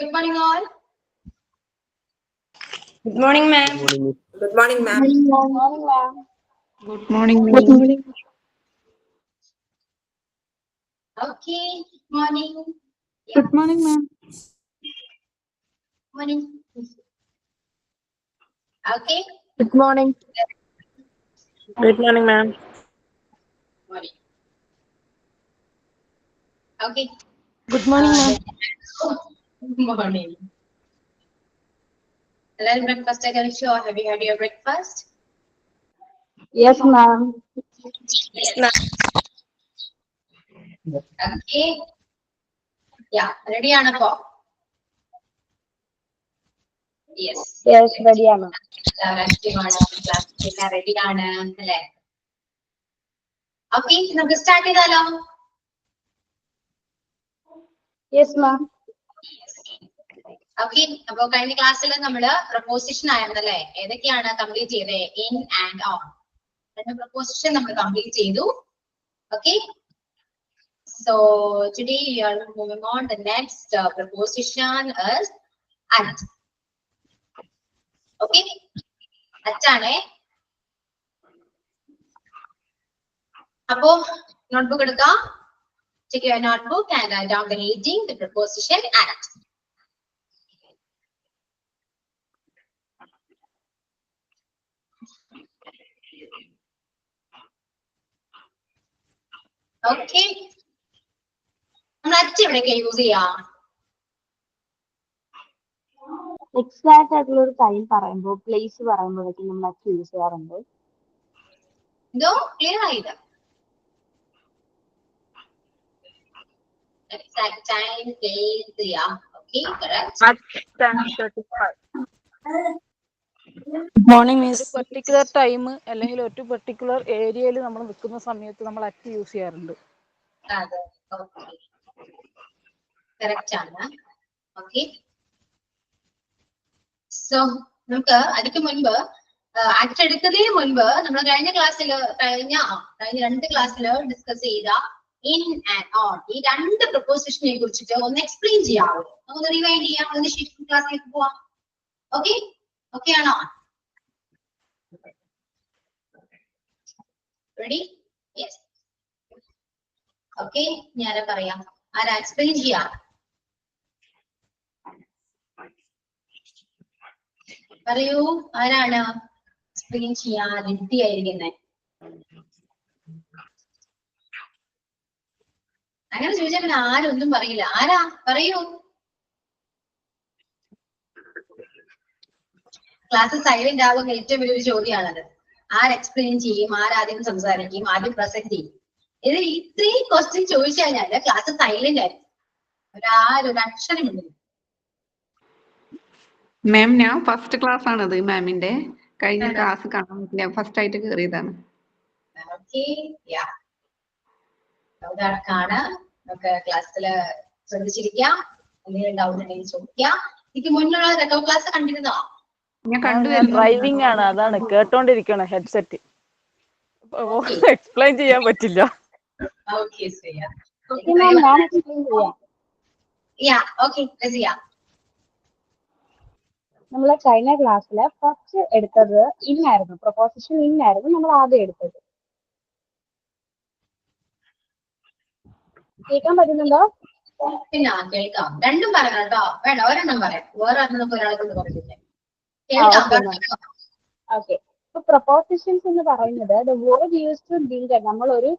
Good morning, all. Good morning, ma'am. Good morning, ma'am. Good morning, ma'am. Good morning. Okay, morning. Good morning, ma'am. Morning. Okay. Good morning. Good morning, ma'am. Morning. Okay. Good morning, ma'am. Good morning. Hello, breakfast കഴിച്ചോ? Have you had your breakfast? Yes, ma'am. Yes, ma'am. Okay. Yeah, ready ആണപ്പോ? Yes. Yes, ready ആണ്. ആക്റ്റീവാണ്, class ready ആണ് അല്ലേ? Okay, നമുക്ക് start ചെയ്താലോ? Yes, ma'am. Okay, അപ്പൊ കഴിഞ്ഞ ക്ലാസ്സിൽ നമ്മള് പ്രപ്പോസിഷൻ ആയിരുന്നല്ലേ? ഏതൊക്കെയാണ് കംപ്ലീറ്റ് ചെയ്തത്? In and on. രണ്ട് പ്രപ്പോസിഷൻ നമ്മൾ കംപ്ലീറ്റ് ചെയ്തു. Okay, so today we are moving on. The next preposition is at. Okay, അറ്റാണേ. അപ്പോ നോട്ട്ബുക്ക് എടുക്കാം. Take your notebook and write down the heading, the preposition at. Okay, നമ്മൾ at എവിടെയൊക്കെ use ചെയ്യാം? Exact ആയിട്ടുള്ള ഒരു ടൈം പറയുമ്പോൾ പ്ലേസ് പറയുമ്പോഴേക്കും നമ്മൾ അത് യൂസ് ചെയ്യാറുണ്ട്. എന്തോ ക്ലിയർ ആയില്ല. Exact time, place, yeah. Okay, correct. At 10:35. Good morning, miss. ഒരു പെർട്ടിക്കുലർ ടൈം അല്ലെങ്കിൽ ഒരു പെർട്ടിക്കുലർ ഏരിയയിൽ നമ്മൾ നിൽക്കുന്ന സമയത്ത് നമ്മൾ അറ്റ് യൂസ് ചെയ്യാറുണ്ട്. അതെ, ഓക്കെ, കറക്റ്റ് ആണ്. ഓക്കെ, സോ നമുക്ക് അതിക്ക് മുൻപ് അറ്റ് എടുക്കുന്നതിന് മുൻപ് നമ്മൾ കഴിഞ്ഞ ക്ലാസ്സിൽ കഴിഞ്ഞ രണ്ട് ക്ലാസ്സിൽ ഡിസ്കസ് ചെയ്ത ഇൻ ആൻഡ് ഓൺ ഈ രണ്ട് പ്രപ്പോസിഷനെ കുറിച്ചിട്ട് ഒന്ന് എക്സ്പ്ലെയിൻ ചെയ്യാമോ? ഒന്ന് റിവൈൻഡ് ചെയ്യാം, അതിന് ശേഷം ക്ലാസ്സിലേക്ക് പോവാം. ഓക്കെ, ഓക്കെ ആണോ? റെഡി? യെസ്. ഓക്കെ, ഞാൻ പറയാം. ആരാ എക്സ്പ്ലെയിൻ ചെയ്യാം? പറയൂ, ആരാണ് എക്സ്പ്ലെയിൻ ചെയ്യാൻ റെഡി ആയിരിക്കുന്നത്? അങ്ങനെ ചോദിച്ചാൽ പിന്നെ ആരും ഒന്നും പറയില്ല. ആരാ പറയൂ? ക്ലാസ് സൈലന്റ് ആവുന്ന ഏറ്റവും വലിയൊരു ചോദ്യമാണത്. ആര് എക്സ്പ്ലെയിൻ ചെയ്യും? ആരാദ്യം സംസാരിക്കും? ആദ്യം പ്രസന്റ് ചെയ്യും? ഇത് ഇത്രയും ക്വസ്റ്റ്യൻ ചോദിച്ചു കഴിഞ്ഞാല് ക്ലാസ് സൈലന്റ് ആയിരിക്കും. ഒരു അക്ഷരമില്ല. മാം, ഞാൻ ഫസ്റ്റ് ക്ലാസ് ആണത് മാമിന്റെ. കഴിഞ്ഞ ക്ലാസ് കാണാൻ പറ്റില്ല, ഫസ്റ്റ് ആയിട്ട് കയറിയതാണ്. നമുക്ക് ക്ലാസ്സില് ശ്രദ്ധിച്ചിരിക്കാം. എന്തെങ്കിലും ഡൗട്ട് ഉണ്ടെങ്കിൽ ചോദിക്കാം. എനിക്ക് മുന്നുള്ള റെക്കോ ക്ലാസ് കണ്ടിരുന്നോ? ഞാൻ ഡ്രൈവിംഗ് ആണ്, അതാണ് കേട്ടോണ്ടിരിക്കണം ഹെഡ്സെറ്റ്. എക്സ്പ്ലെയിൻ ചെയ്യാൻ പറ്റില്ല. നമ്മൾ കഴിഞ്ഞ ക്ലാസ്സില് ഫസ്റ്റ് എടുത്തത് ഇന്നായിരുന്നു, പ്രൊപ്പോസിഷൻ ഇന്നായിരുന്നു നമ്മൾ ആദ്യം എടുത്തത്. കേൾക്കാൻ പറ്റുന്നുണ്ടോ? പിന്നെ കേൾക്കാം. രണ്ടും പറയണം കേട്ടോ. വേണ്ട, ഒരെണ്ണം പറയാം. വേറെ നമുക്ക് ഒരാളെ കൊണ്ട് പറഞ്ഞില്ലേ. ഓക്കെ, ഇപ്പൊ പ്രൊപ്പോസിഷൻസ് എന്ന് പറയുന്നത് the word use to link, നമ്മളൊരു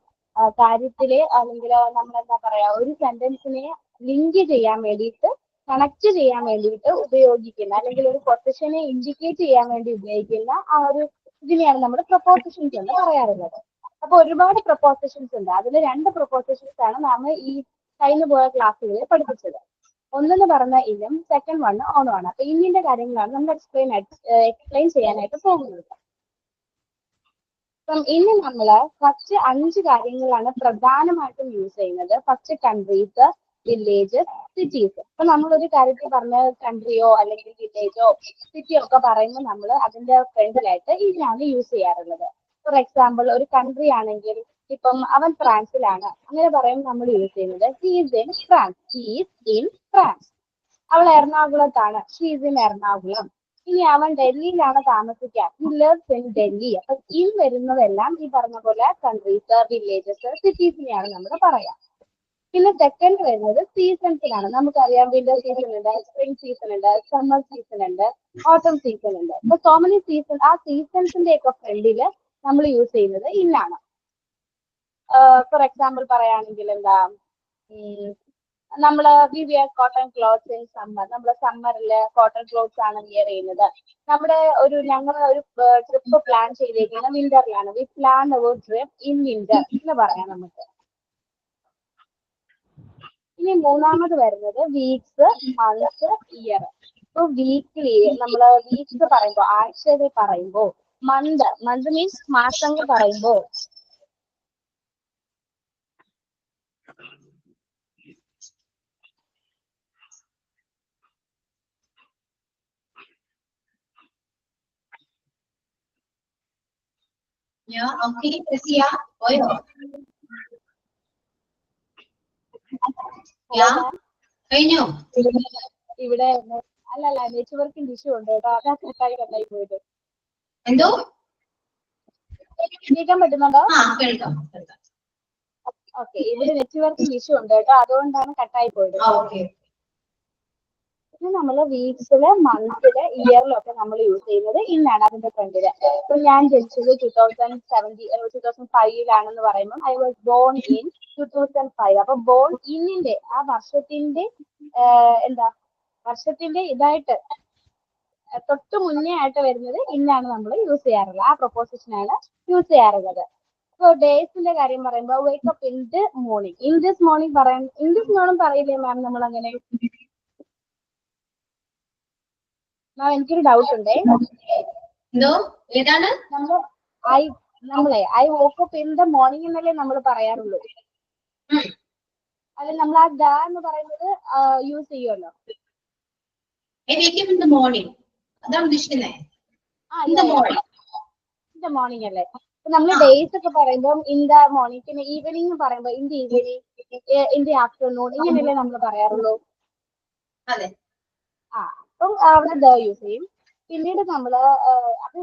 കാര്യത്തിലെ അല്ലെങ്കിൽ നമ്മൾ എന്താ പറയാ ഒരു സെന്റൻസിനെ ലിങ്ക് ചെയ്യാൻ വേണ്ടിയിട്ട് കണക്ട് ചെയ്യാൻ വേണ്ടിയിട്ട് ഉപയോഗിക്കുന്ന അല്ലെങ്കിൽ ഒരു പൊസിഷനെ ഇൻഡിക്കേറ്റ് ചെയ്യാൻ വേണ്ടി ഉപയോഗിക്കുന്ന ആ ഒരു ഇതിനെയാണ് നമ്മൾ പ്രൊപ്പോസിഷൻസ് എന്ന് പറയാറുള്ളത്. അപ്പൊ ഒരുപാട് പ്രൊപ്പോസിഷൻസ് ഉണ്ട്. അതിൽ രണ്ട് പ്രൊപ്പോസിഷൻസ് ആണ് നാം ഈ കഴിഞ്ഞു പോയ ക്ലാസ്സുകളിൽ പഠിപ്പിച്ചത്. ഒന്നെന്ന് പറഞ്ഞ ഇനും, സെക്കൻഡ് വൺ ഓണും ആണ്. അപ്പൊ ഇന്നിന്റെ കാര്യങ്ങളാണ് നമ്മൾ എക്സ്പ്ലെയിൻ ചെയ്യാനായിട്ട് പോകുന്നത്. അപ്പം ഇനി നമ്മള് ഫസ്റ്റ് 5 കാര്യങ്ങളാണ് പ്രധാനമായിട്ടും യൂസ് ചെയ്യുന്നത്. First countries, villages, cities. അപ്പൊ നമ്മളൊരു കാര്യത്തിൽ പറഞ്ഞ കൺട്രിയോ അല്ലെങ്കിൽ വില്ലേജോ സിറ്റിയോ ഒക്കെ പറയുമ്പോൾ നമ്മൾ അതിന്റെ ഫ്രണ്ടിലായിട്ട് ഇതിനാണ് യൂസ് ചെയ്യാറുള്ളത്. ഫോർ എക്സാമ്പിൾ, ഒരു കൺട്രി ആണെങ്കിൽ ഇപ്പം അവൻ ഫ്രാൻസിലാണ്, അങ്ങനെ പറയുമ്പോൾ നമ്മൾ യൂസ് ചെയ്യുന്നത് he is in France, he is in France. അവൾ എറണാകുളത്താണ്, ഷീസ് ഇൻ എറണാകുളം. ഇനി അവൻ ഡൽഹിയിലാണ് താമസിക്കുക, ഹി ലിവ്സ് ഇൻ ഡൽഹി. അപ്പൊ ഇൻ വരുന്നതെല്ലാം ഈ പറഞ്ഞ പോലെ കൺട്രീസ്, വില്ലേജസ്, സിറ്റീസിനെയാണ് നമ്മൾ പറയാ. പിന്നെ സെക്കൻഡ് വരുന്നത് സീസൺസിലാണ്. നമുക്കറിയാം വിന്റർ സീസൺ ഉണ്ട്, സ്പ്രിംഗ് സീസൺ ഉണ്ട്, സമ്മർ സീസൺ ഉണ്ട്, ഓട്ടം സീസൺ ഉണ്ട്. അപ്പൊ സോ മെനി സീസൺ. ആ സീസൺസിന്റെ ഒക്കെ ഫ്രണ്ടില് നമ്മൾ യൂസ് ചെയ്യുന്നത് ഇന്നാണ്. ഫോർ എക്സാമ്പിൾ പറയുകയാണെങ്കിൽ എന്താ, നമ്മള് we wear cotton clothes in summer. നമ്മള് സമ്മറില് കോട്ടൺ ക്ലോത്ത്സ് ആണ് വിയർ ചെയ്യുന്നത്. ഞങ്ങൾ ഒരു ട്രിപ്പ് പ്ലാൻ ചെയ്തേക്കുന്നത് വിന്ററിലാണ്. We plan our trip in winter എന്ന് പറയാം നമുക്ക്. ഇനി മൂന്നാമത് വരുന്നത് വീക്സ്, മന്ത്സ്, ഇയർ. ഇപ്പൊ വീക്ക്ലി നമ്മള് വീക്സ് പറയുമ്പോ, ആഴ്ചകൾ പറയുമ്പോ, മന്ത് മീൻസ് മാസങ്ങൾ പറയുമ്പോ പോയോ? കഴിഞ്ഞു. ഇവിടെ അല്ലല്ല നെറ്റ്വർക്കിന്റെ ഇഷ്യൂ ഉണ്ട് കേട്ടോ, അതാ കട്ടായി പോയത്. എന്തോ കേൾക്കാൻ പറ്റുന്നുണ്ടോ? കേൾക്കാം. ഓക്കെ, ഇവിടെ നെറ്റ്വർക്കിന്റെ ഇഷ്യൂ ഉണ്ട് കേട്ടോ, അതുകൊണ്ടാണ് കട്ടായി പോയത്. പിന്നെ നമ്മള് വീക്സില്, മന്ത്സില്, ഇയറിലൊക്കെ നമ്മൾ യൂസ് ചെയ്യുന്നത് ഇന്നാണ് അതിന്റെ ഫ്രണ്ടില്. ഇപ്പൊ ഞാൻ ജനിച്ചത് 2005 പറയുമ്പോൾ ഐ വാസ് ബോൺ ഇൻ 2005. അപ്പൊ ബോൺ ഇന്നിന്റെ ആ വർഷത്തിന്റെ വർഷത്തിന്റെ ഇതായിട്ട് തൊട്ട് മുന്നേ ആയിട്ട് വരുന്നത് ഇന്നാണ് നമ്മൾ യൂസ് ചെയ്യാറുള്ളത്. ആ പ്രൊപ്പോസിഷനാണ് യൂസ് ചെയ്യാറുള്ളത്. ഇപ്പൊ ഡേയ്സിന്റെ കാര്യം പറയുമ്പോൾ wake up in the morning, in this morning പറയാൻ, ഇൻ ദിസ് മോർണിംഗ് പറയില്ലേ മാം നമ്മൾ അങ്ങനെ? മാം എനിക്കൊരു ഡൗട്ട് ഉണ്ടേ. I woke up in the morning എന്നല്ലേ നമ്മൾ പറയാറുള്ളൂ. അത് നമ്മൾ ആ ദ എന്ന് പറയുന്നത് യൂസ് ചെയ്യുമല്ലോ. മോർണിംഗ് അല്ലേ? നമ്മൾ ഡേയ്സ് ഒക്കെ പറയുമ്പോൾ ഇൻ ദ മോർണിംഗ്, പിന്നെ ഈവനിങ് പറയുമ്പോൾ in the evening, in the afternoon, ഇങ്ങനെയല്ലേ നമ്മൾ പറയാറുള്ളൂ. അപ്പം അവിടെ ദ യൂസ് ചെയ്യും. പിന്നീട് അത്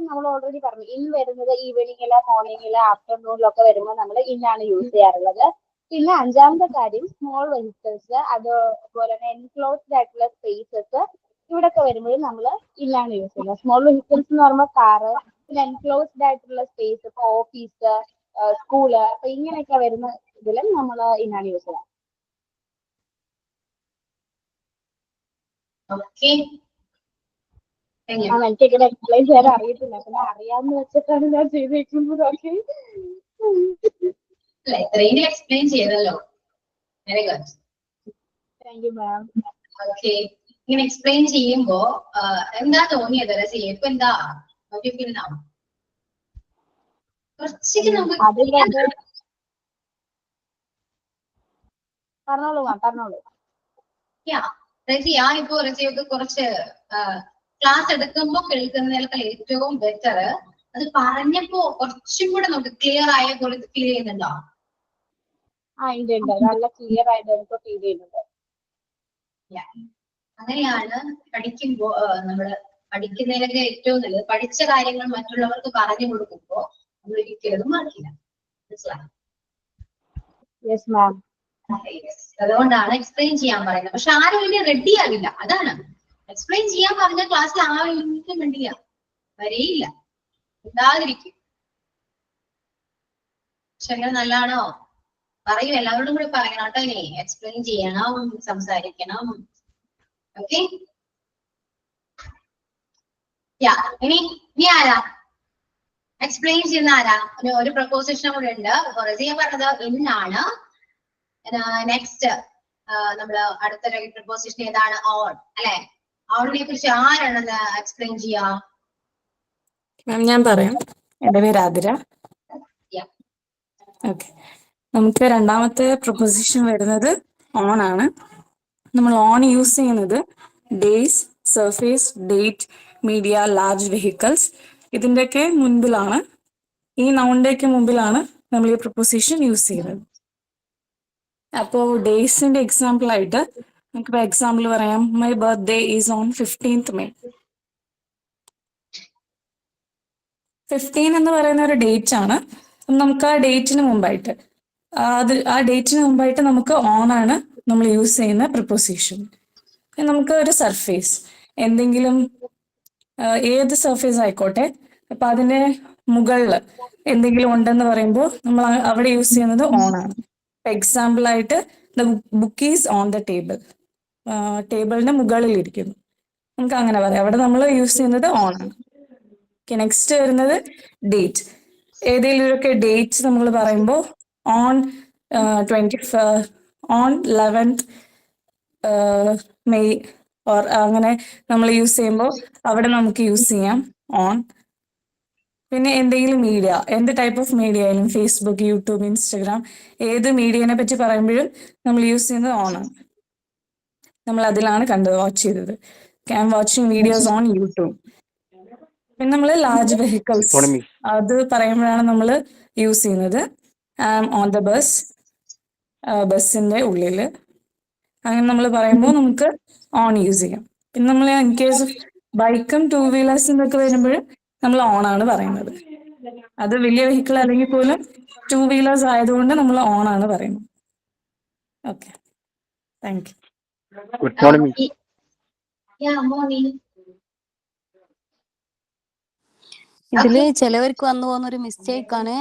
നമ്മൾ ഓൾറെഡി പറഞ്ഞു, ഇൻ വരുന്നത് ഈവനിങ്ങില്, മോർണിംഗില്, ആഫ്റ്റർനൂണിലൊക്കെ വരുമ്പോൾ നമ്മൾ ഇന്നാണ് യൂസ് ചെയ്യാറുള്ളത്. പിന്നെ അഞ്ചാമത്തെ കാര്യം സ്മോൾ വെഹിക്കിൾസ്, അതുപോലെ തന്നെ എൻക്ലോസ്ഡ് ആയിട്ടുള്ള സ്പേസസ്, ഇവിടൊക്കെ വരുമ്പോഴും നമ്മൾ ഇന്നാണ് യൂസ് ചെയ്യുന്നത്. സ്മോൾ വെഹിക്കിൾസ് എന്ന് പറയുമ്പോൾ കാറ്, പിന്നെ എൻക്ലോസ്ഡ് ആയിട്ടുള്ള സ്പേസ്, ഇപ്പൊ ഓഫീസ്, സ്കൂള്, അപ്പൊ ഇങ്ങനെയൊക്കെ വരുന്ന ഇതിലും നമ്മൾ ഇന്നാണ് യൂസ് ചെയ്യുന്നത്. എനിക്കിങ്ങനെ എക്സ്പ്ലെയിൻ ചെയ്യാൻ അറിയത്തില്ല, പിന്നെ അറിയാന്ന് വെച്ചിട്ടാണ് ഞാൻ ചെയ്തേക്കുന്നത്. എക്സ്പ്ലെയിൻ ചെയ്തല്ലോ. Very good. Thank you ma'am. Okay, ഇങ്ങനെ എക്സ്പ്ലെയിൻ ചെയ്യുമ്പോ എന്താ തോന്നിയത് രസിയെ? ഇപ്പൊ എന്താ കുറച്ചൊക്കെ നമുക്ക് പറഞ്ഞോളൂ മാം, പറഞ്ഞോളൂ. റസിയ, ഇപ്പൊ റസിയൊക്കെ കുറച്ച് ക്ലാസ് എടുക്കുമ്പോ കേൾക്കുന്നതിനേക്കാൾ ഏറ്റവും ബെറ്റർ അത് പറഞ്ഞപ്പോ കുറച്ചും കൂടെ നമുക്ക് ക്ലിയർ ആയ പോലെ ഫീൽ ചെയ്യുന്നുണ്ടോ? നല്ല ക്ലിയർ ആയിട്ട് എനിക്ക് ഫീൽ ചെയ്യുന്നുണ്ട്. അങ്ങനെയാണ് പഠിക്കുമ്പോ നമ്മള് പഠിക്കുന്നതിനൊക്കെ ഏറ്റവും നല്ലത്. പഠിച്ച കാര്യങ്ങൾ മറ്റുള്ളവർക്ക് പറഞ്ഞു കൊടുക്കുമ്പോ നമ്മൾ ഒരിക്കലും മറക്കില്ല. മനസ്സിലായി? അതുകൊണ്ടാണ് എക്സ്പ്ലെയിൻ ചെയ്യാൻ പറയുന്നത്. പക്ഷെ ആരും ഇനി റെഡി ആവില്ല. അതാണ് എക്സ്പ്ലെയിൻ ചെയ്യാൻ പറഞ്ഞ ക്ലാസ്സിൽ ആരും ഒന്നും വേണ്ടില്ല, വരെയില്ല, ഉണ്ടാതിരിക്കും. പക്ഷെ അങ്ങനെ നല്ലതാണോ? പറയൂ, എല്ലാവരോടും കൂടി പറയണം കേട്ടോ. ഇനി എക്സ്പ്ലെയിൻ ചെയ്യണം, സംസാരിക്കണം. ഓക്കെ, ഇനി ആരാ എക്സ്പ്ലെയിൻ ചെയ്യുന്ന? ആരാ? ഒരു പ്രപ്പോസിഷൻ കൂടെ ഉണ്ട്. റസിയ പറഞ്ഞത് ഇന്നാണ്. നെക്സ്റ്റ് നമ്മള് അടുത്തൊരു പ്രപ്പോസിഷൻ ഏതാണ്? ഓൺ അല്ലെ? ഓണിനെ കുറിച്ച് ആരാണ് എക്സ്പ്ലെയിൻ ചെയ്യാ? ഞാൻ പറയാം. എന്റെ പേര് ആതിര. ഓക്കെ, നമുക്ക് രണ്ടാമത്തെ പ്രൊപ്പോസിഷൻ വരുന്നത് ഓൺ ആണ്. നമ്മൾ ഓൺ യൂസ് ചെയ്യുന്നത് days, surface, date, media, large vehicles ഇതിന്റെയൊക്കെ മുൻപിലാണ്, ഈ നൗണിന്റെയൊക്കെ മുമ്പിലാണ് നമ്മൾ ഈ പ്രൊപ്പോസിഷൻ യൂസ് ചെയ്യുന്നത്. അപ്പോൾ ഡേയ്സിന്റെ എക്സാമ്പിൾ ആയിട്ട് നമുക്കിപ്പോ എക്സാമ്പിൾ പറയാം. My birthday is on 15th May. 15 എന്ന് പറയുന്ന ഒരു ഡേറ്റ് ആണ്. നമുക്ക് ആ ഡേറ്റിന് മുമ്പായിട്ട് ആ ഡേറ്റിന് മുമ്പായിട്ട് നമുക്ക് ഓൺ ആണ് നമ്മൾ യൂസ് ചെയ്യുന്ന പ്രിപ്പോസിഷൻ. നമുക്ക് ഒരു സർഫേസ് എന്തെങ്കിലും ഏത് സർഫേസ് ആയിക്കോട്ടെ, അപ്പൊ അതിന്റെ മുകളിൽ എന്തെങ്കിലും ഉണ്ടെന്ന് പറയുമ്പോൾ നമ്മൾ അവിടെ യൂസ് ചെയ്യുന്നത് ഓൺ ആണ്. എക്സാമ്പിൾ ആയിട്ട് the book is on the table, ടേബിളിന്റെ മുകളിൽ ഇരിക്കുന്നു, നമുക്ക് അങ്ങനെ പറയാം. അവിടെ നമ്മൾ യൂസ് ചെയ്യുന്നത് ഓൺ ആണ്. നെക്സ്റ്റ് വരുന്നത് ഡേറ്റ്. ഏതെങ്കിലുമൊക്കെ ഡേറ്റ് നമ്മൾ പറയുമ്പോൾ ഓൺ 11th May ഓർ അങ്ങനെ നമ്മൾ യൂസ് ചെയ്യുമ്പോൾ അവിടെ നമുക്ക് യൂസ് ചെയ്യാം ഓൺ. പിന്നെ എന്തെങ്കിലും മീഡിയ, എന്ത് ടൈപ്പ് ഓഫ് മീഡിയ ആയാലും, ഫേസ്ബുക്ക്, യൂട്യൂബ്, ഇൻസ്റ്റഗ്രാം, ഏത് മീഡിയനെ പറ്റി പറയുമ്പോഴും നമ്മൾ യൂസ് ചെയ്യുന്നത് ഓൺ ആണ്. നമ്മൾ അതിലാണ് വാച്ച് ചെയ്തത്. I am watching videos on YouTube. പിന്നെ നമ്മൾ ലാർജ് വെഹിക്കിൾസ് അത് പറയുമ്പോഴാണ് നമ്മൾ യൂസ് ചെയ്യുന്നത് I am on the bus, ബസ്സിന്റെ ഉള്ളില്. അങ്ങനെ നമ്മൾ പറയുമ്പോൾ നമുക്ക് ഓൺ യൂസ് ചെയ്യാം. പിന്നെ നമ്മൾ ഇൻ കേസ് ഓഫ് ബൈക്കും 2 വീലേഴ്സും ഒക്കെ വരുമ്പോൾ നമ്മൾ ഓൺ ആണ് പറയുന്നത്. അത് വലിയ വെഹിക്കിൾ അല്ലെങ്കിൽ പോലും 2 വീലേഴ്സ് ആയതുകൊണ്ട് നമ്മൾ ഓൺ ആണ് പറയുന്നത്. Okay, thank you. Good morning. Yeah, morning. ഇതില് ചിലവർക്ക് വന്നു പോകുന്ന ഒരു മിസ്റ്റേക്ക് ആണ്,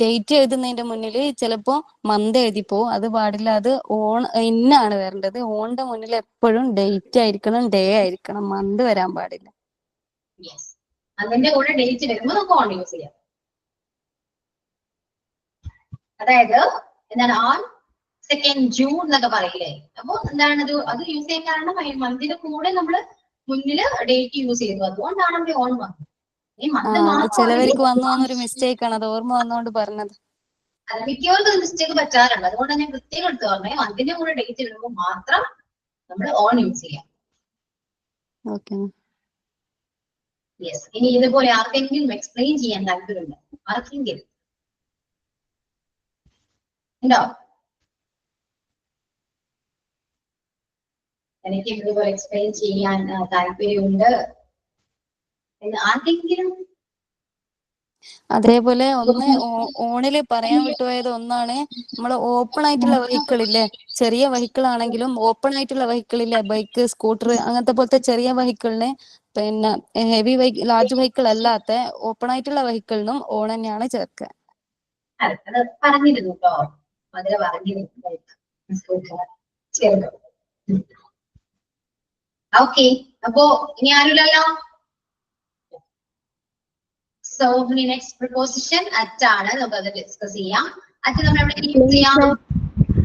ഡേറ്റ് എഴുതുന്നതിന്റെ മുന്നിൽ ചിലപ്പോ മന്ത് എഴുതിപ്പോ. അത് പാടില്ല. അത് ഓൺ ഇന്നാണ് വരേണ്ടത്. ഓണിന്റെ മുന്നിൽ എപ്പോഴും ഡേറ്റ് ആയിരിക്കണം, ഡേ ആയിരിക്കണം, മന്ത് വരാൻ പാടില്ല. Yes. അതിന്റെ കൂടെ ഡേറ്റ് വരുമ്പോൾ നമുക്ക് ഓൺ യൂസ് ചെയ്യാം. അതായത് എന്താണ് ഓൺ 2nd June എന്നൊക്കെ പറയില്ലേ. അപ്പൊ എന്താണ് അത് യൂസ് ചെയ്യാൻ കാരണം മന്തിന്റെ കൂടെ നമ്മള് മുന്നില് ഡേറ്റ് യൂസ് ചെയ്തു, അതുകൊണ്ടാണ് നമ്മൾ ഓൺ വന്നത്. ഈ മന്ത് മാത്രം ചിലവർക്ക് വന്നു പോകുന്ന ഒരു മിസ്റ്റേക്ക് ആണ്, അത് ഓർമ്മ വന്നുകൊണ്ട് പറഞ്ഞത്. അത് മിക്കവർക്കും മിസ്റ്റേക്ക് പറ്റാറുണ്ട്. അതുകൊണ്ടാണ് ഞാൻ പ്രത്യേകം എടുത്ത് പറഞ്ഞത് മന്തിന്റെ കൂടെ ഡേറ്റ് വരുമ്പോൾ മാത്രം നമ്മൾ ഓൺ യൂസ് ചെയ്യാം. ഓക്കെ. യെസ്. ഇനി ഇതുപോലെ ആർക്കെങ്കിലും എക്സ്പ്ലെയിൻ ചെയ്യാൻ താല്പര്യമുണ്ടോ? ആർക്കെങ്കിലും ഉണ്ടോ? എനിക്ക് ഇതുപോലെ എക്സ്പ്ലെയിൻ ചെയ്യാൻ താല്പര്യമുണ്ട് എന്ന് ആർക്കെങ്കിലും? അതേപോലെ ഒന്ന് ഓണില് പറയാൻ വിട്ടുപോയത് ഒന്നാണ്, നമ്മള് ഓപ്പൺ ആയിട്ടുള്ള വെഹിക്കിൾ ഇല്ലേ, ചെറിയ വെഹിക്കിൾ ആണെങ്കിലും ഓപ്പൺ ആയിട്ടുള്ള വെഹിക്കിൾ ഇല്ലേ, ബൈക്ക്, സ്കൂട്ടർ, അങ്ങനത്തെ പോലത്തെ ചെറിയ വെഹിക്കിളിന്, പിന്നെ ഹെവി ലാർജ് വെഹിക്കിൾ അല്ലാത്ത ഓപ്പൺ ആയിട്ടുള്ള വെഹിക്കിളിനും ഓൺ തന്നെയാണ് ചേർക്കുക. അത് പറഞ്ഞിരുന്നു കേട്ടോ, അതിൽ പറഞ്ഞിരുന്നു. ഓക്കെ, അപ്പോ ഇനി ആരുമില്ലല്ലോ. സോ ഇനി നെക്സ്റ്റ് പ്രിപ്പോസിഷൻ അറ്റ് ആണ്, നമുക്ക് അത് ഡിസ്കസ് ചെയ്യാം. അറ്റ് നമ്മൾ എവിടെ യൂസ് ചെയ്യാം?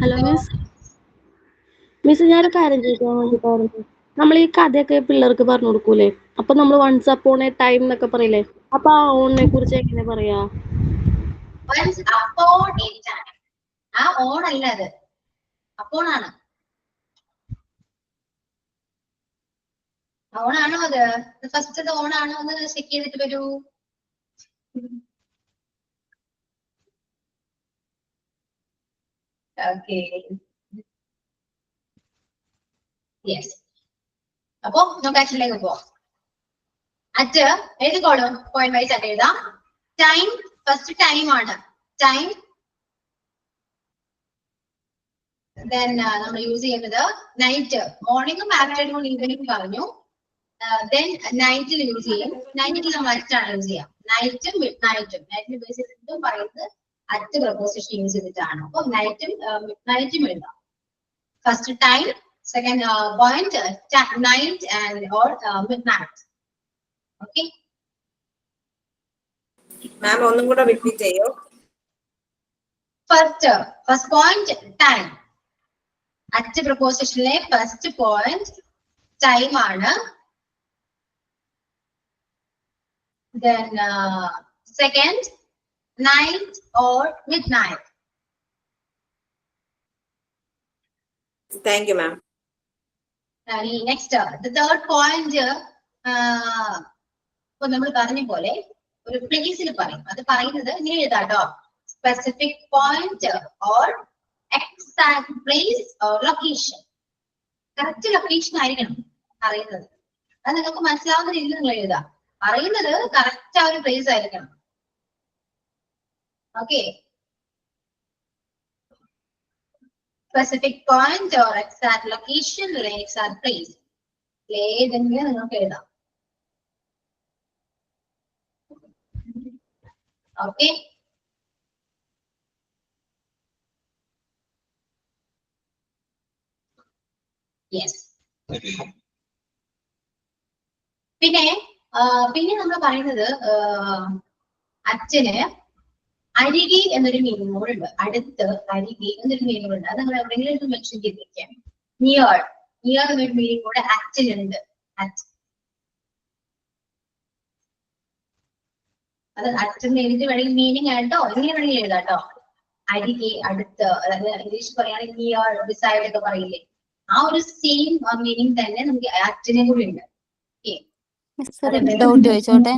ഹലോ മിസ്, ഞാനൊരു കാര്യം ചോദിക്കാൻ വേണ്ടിട്ടായിരുന്നു. നമ്മൾ ഈ കഥയൊക്കെ പിള്ളേർക്ക് പറഞ്ഞു കൊടുക്കൂലേ, അപ്പൊ നമ്മൾ വൺസ് അപ്പോൺ എ ടൈം എന്നൊക്കെ പറയില്ലേ, അപ്പൊ ആ ഓണിനെ കുറിച്ച് എങ്ങനെ പറയാ? Once upon a time. ആ ഓൺ അല്ല, അത് അപ്പോൺ ആണ്. ഓണാണോ അത്? ഫസ്റ്റ് ഓണാണോ എന്ന് ചെക്ക് ചെയ്തിട്ട് വരൂ. Okay, yes. അപ്പൊ നമുക്ക് ആക്ച്വലിലേക്ക് പോവാം. അറ്റ് എഴുതിക്കോളൂ, പോയിന്റ് വൈസ് ആയിട്ട് എഴുതാം. ടൈം, ഫസ്റ്റ് ടൈം ആണ്. ടൈം ദെൻ നമ്മൾ യൂസ് ചെയ്യുന്നത് നൈറ്റ്, മോർണിംഗും ആഫ്റ്റർനൂൺ, ഈവനിങ് പറഞ്ഞു. ദെൻ നൈറ്റിൽ യൂസ് ചെയ്യും. നൈറ്റിൽ നമ്മൾ അറ്റാണ് യൂസ് ചെയ്യാം. നൈറ്റും മിഡ് നൈറ്റും, നൈറ്റിൽ ബേസ് ചെയ്തിട്ടും പറയുന്നത് അറ്റ് പ്രപ്പോസിഷൻ യൂസ് ചെയ്തിട്ടാണ്. അപ്പൊ നൈറ്റും മിഡ് നൈറ്റും എഴുതാം. First time, second point night and or midnight. Okay ma'am, ഒന്നും കൂടെ റിപ്പീറ്റ് ചെയ്യോ? First point time. അറ്റ് പ്രപ്പോസിഷനിലെ ഫസ്റ്റ് പോയിന്റ് ടൈം ആണ്. Then second, night or midnight. Thank you, ma'am. Next, the third point, ഇപ്പൊ നമ്മൾ പറഞ്ഞ പോലെ ഒരു പ്ലേസിൽ പറയും. അത് പറയുന്നത് ഇങ്ങനെ എഴുതാട്ടോ, specific point or exact place or location. Correct location ആയിരിക്കണം അറിയുന്നത്. അത് നിങ്ങൾക്ക് മനസ്സിലാവുന്ന രീതിയിൽ നിങ്ങൾ എഴുതാം. അറിയുന്നത് കറക്റ്റ് ആ ഒരു പ്ലേസ് ആയിരിക്കണം. Okay. Specific point or exact location exact place ഏതെങ്കിലും നിങ്ങൾക്ക് എഴുതാം. ഓക്കെ. യെസ്. പിന്നെ നമ്മൾ പറയുന്നത് അച്ഛന് അരികെ എന്നൊരു മീനിങ് കൂടെ ഉണ്ട്. അടുത്ത്, അരികെ എന്നൊരു മീനിങ് ഉണ്ട്. അത് നമ്മൾ എവിടെയെങ്കിലും മെൻഷൻ ചെയ്തിരിക്കാം. നിയർ എന്നൊരു മീനിങ് കൂടെ അച്ഛനുണ്ട്. അത് അച്ഛൻ എഴുതി വേണമെങ്കിൽ മീനിങ് ആയിട്ടോ എങ്ങനെ വേണമെങ്കിൽ എഴുതാട്ടോ. അരികെ, അടുത്ത്, അതായത് ഇംഗ്ലീഷ് പറയുകയാണെങ്കിൽ നിയർ, ബിസൈഡ് ഒക്കെ പറയില്ലേ, ആ ഒരു സെയിം മീനിങ് തന്നെ നമുക്ക് അച്ഛനെ കൂടി ഉണ്ട്. മിസ്സർ ഡൗട്ട് ചോദിച്ചോട്ടെ?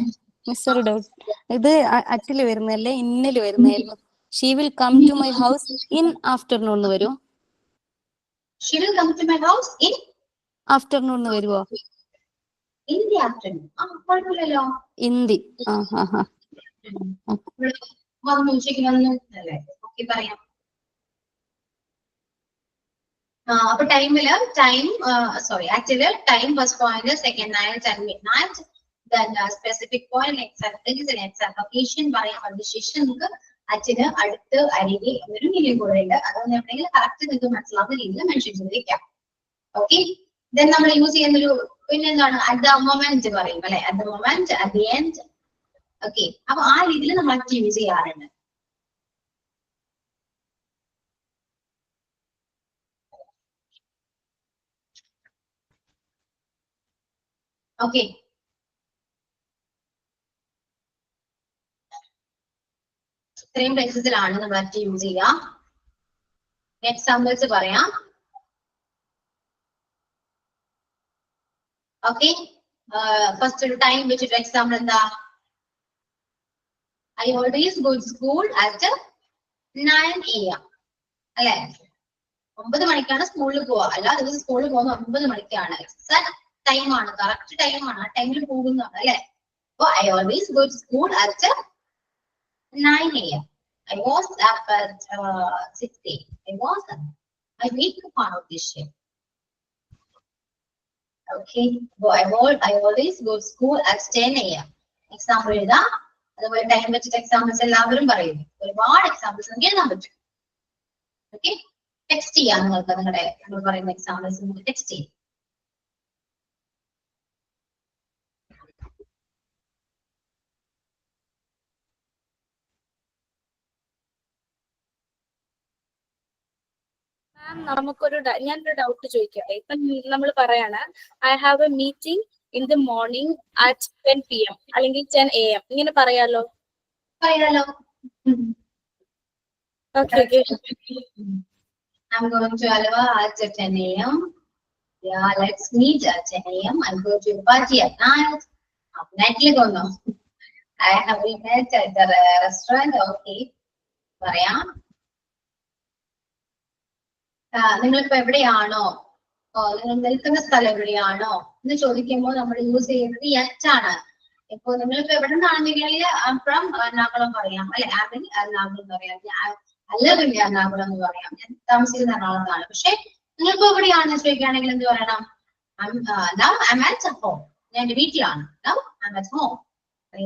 മിസ്സർ ഡൗട്ട്, ഇത് അറ്റില് വരുന്നല്ലേ ഇന്നില് വരുന്നായിരുന്നു? She will come to my house in afternoon എന്ന് വരുമോ? She will come to my house in afternoon എന്ന് വരുമോ? in the afternoon. കുഴപ്പമില്ലല്ലോ. ഇന്തി. വന്നു, ഉച്ചയ്ക്ക് വന്നു അല്ലേ? ഓക്കെ, പറയാം. അപ്പൊ ടൈമില് actually time first point, second night and mid night, then specific point exact location പറയാൻ അതിനുശേഷം നമുക്ക് അച്ഛന് അടുത്ത്, അരികെ എന്നൊരു മീനിങ് കൂടെ ഉണ്ട്. അതൊന്നും എവിടെയെങ്കിലും കറക്റ്റ് നിങ്ങൾക്ക് മനസ്സിലാവുന്ന രീതിയിൽ മെൻഷൻ ചെയ്തിരിക്കാം. ഓക്കെ. ദെൻ നമ്മൾ യൂസ് ചെയ്യുന്നൊരു പിന്നെ എന്താണ്, അറ്റ് ദ മൊമെന്റ് പറയും അല്ലെ, at the moment, at the end. Okay. അപ്പൊ ആ രീതിയിൽ നമ്മൾ അറ്റ് യൂസ് ചെയ്യാറുണ്ട്. ഓക്കെ. ഇത്രയും പ്ലേസസിലാണ് നമ്മൾ അറ്റ് യൂസ് ചെയ്യുക. എക്സാമ്പിൾസ് പറയാം. ഓക്കെ. ഫസ്റ്റ് ഒരു ടൈം വെച്ചിട്ട് എക്സാമ്പിൾ എന്താ? I always go to school at 9 AM. അല്ലെ? 9 മണിക്കാണ് സ്കൂളിൽ പോവുക. എല്ലാ ദിവസവും സ്കൂളിൽ പോകുന്ന 9 മണിക്കാണ്. ടൈമാണ്, കറക്റ്റ് ടൈമാണ്, ആ ടൈമിൽ പോകുന്നതാണ് അല്ലെ? അപ്പൊ I always go to school at 9 AM. I was up at 6 AM. I wake up on this shift. Okay. I always go to school at 10 AM. Example എഴുതാം. അതുപോലെ ടൈം വെച്ചിട്ട് എക്സാമ്പിൾസ് എല്ലാവരും പറയും. ഒരുപാട് എക്സാമ്പിൾസ് നമുക്ക് എഴുതാൻ പറ്റും. ഓക്കെ. ടെക്സ്റ്റ് ചെയ്യാം നിങ്ങൾക്ക് നമ്മൾ പറയുന്ന എക്സാമ്പിൾസ് നമുക്ക് ടെക്സ്റ്റ് ചെയ്യാം. നമുക്കൊരു ഞാനൊരു ഡൗട്ട് ചോദിക്കട്ടെ? ഇപ്പൊ നമ്മൾ പറയാണ് I have A meeting in the morning at 10 PM അല്ലെങ്കിൽ 10 AM ഇങ്ങനെ പറയാലോ? പറയാലോ. Okay. I'm going to Alva at 10 AM. Yeah, let's meet at 10 AM. I'm going to a party at night. Nightly go no. I have met at the restaurant. Okay. പറയാം. നിങ്ങളിപ്പോ എവിടെയാണോ, നിങ്ങൾ നിൽക്കുന്ന സ്ഥലം എവിടെയാണോ എന്ന് ചോദിക്കുമ്പോൾ നമ്മൾ യൂസ് ചെയ്യുന്നത് യച്ചാണ്. ഇപ്പൊ നിങ്ങളിപ്പോ എവിടെ നിന്നാണെന്നുണ്ടെങ്കിൽ ഫ്രം എറണാകുളം പറയാം അല്ലെ, എറണാകുളം എന്ന് പറയാം, അല്ലെങ്കിൽ എറണാകുളം എന്ന് പറയാം, ഞാൻ താമസിക്കുന്ന എറണാകുളത്താണ്. പക്ഷെ നിങ്ങളിപ്പോ എവിടെയാണെന്ന് ചോദിക്കുകയാണെങ്കിൽ എന്ത് പറയണം? Now I'm at home. ഞാൻ എന്റെ വീട്ടിലാണ്. Now I'm at home.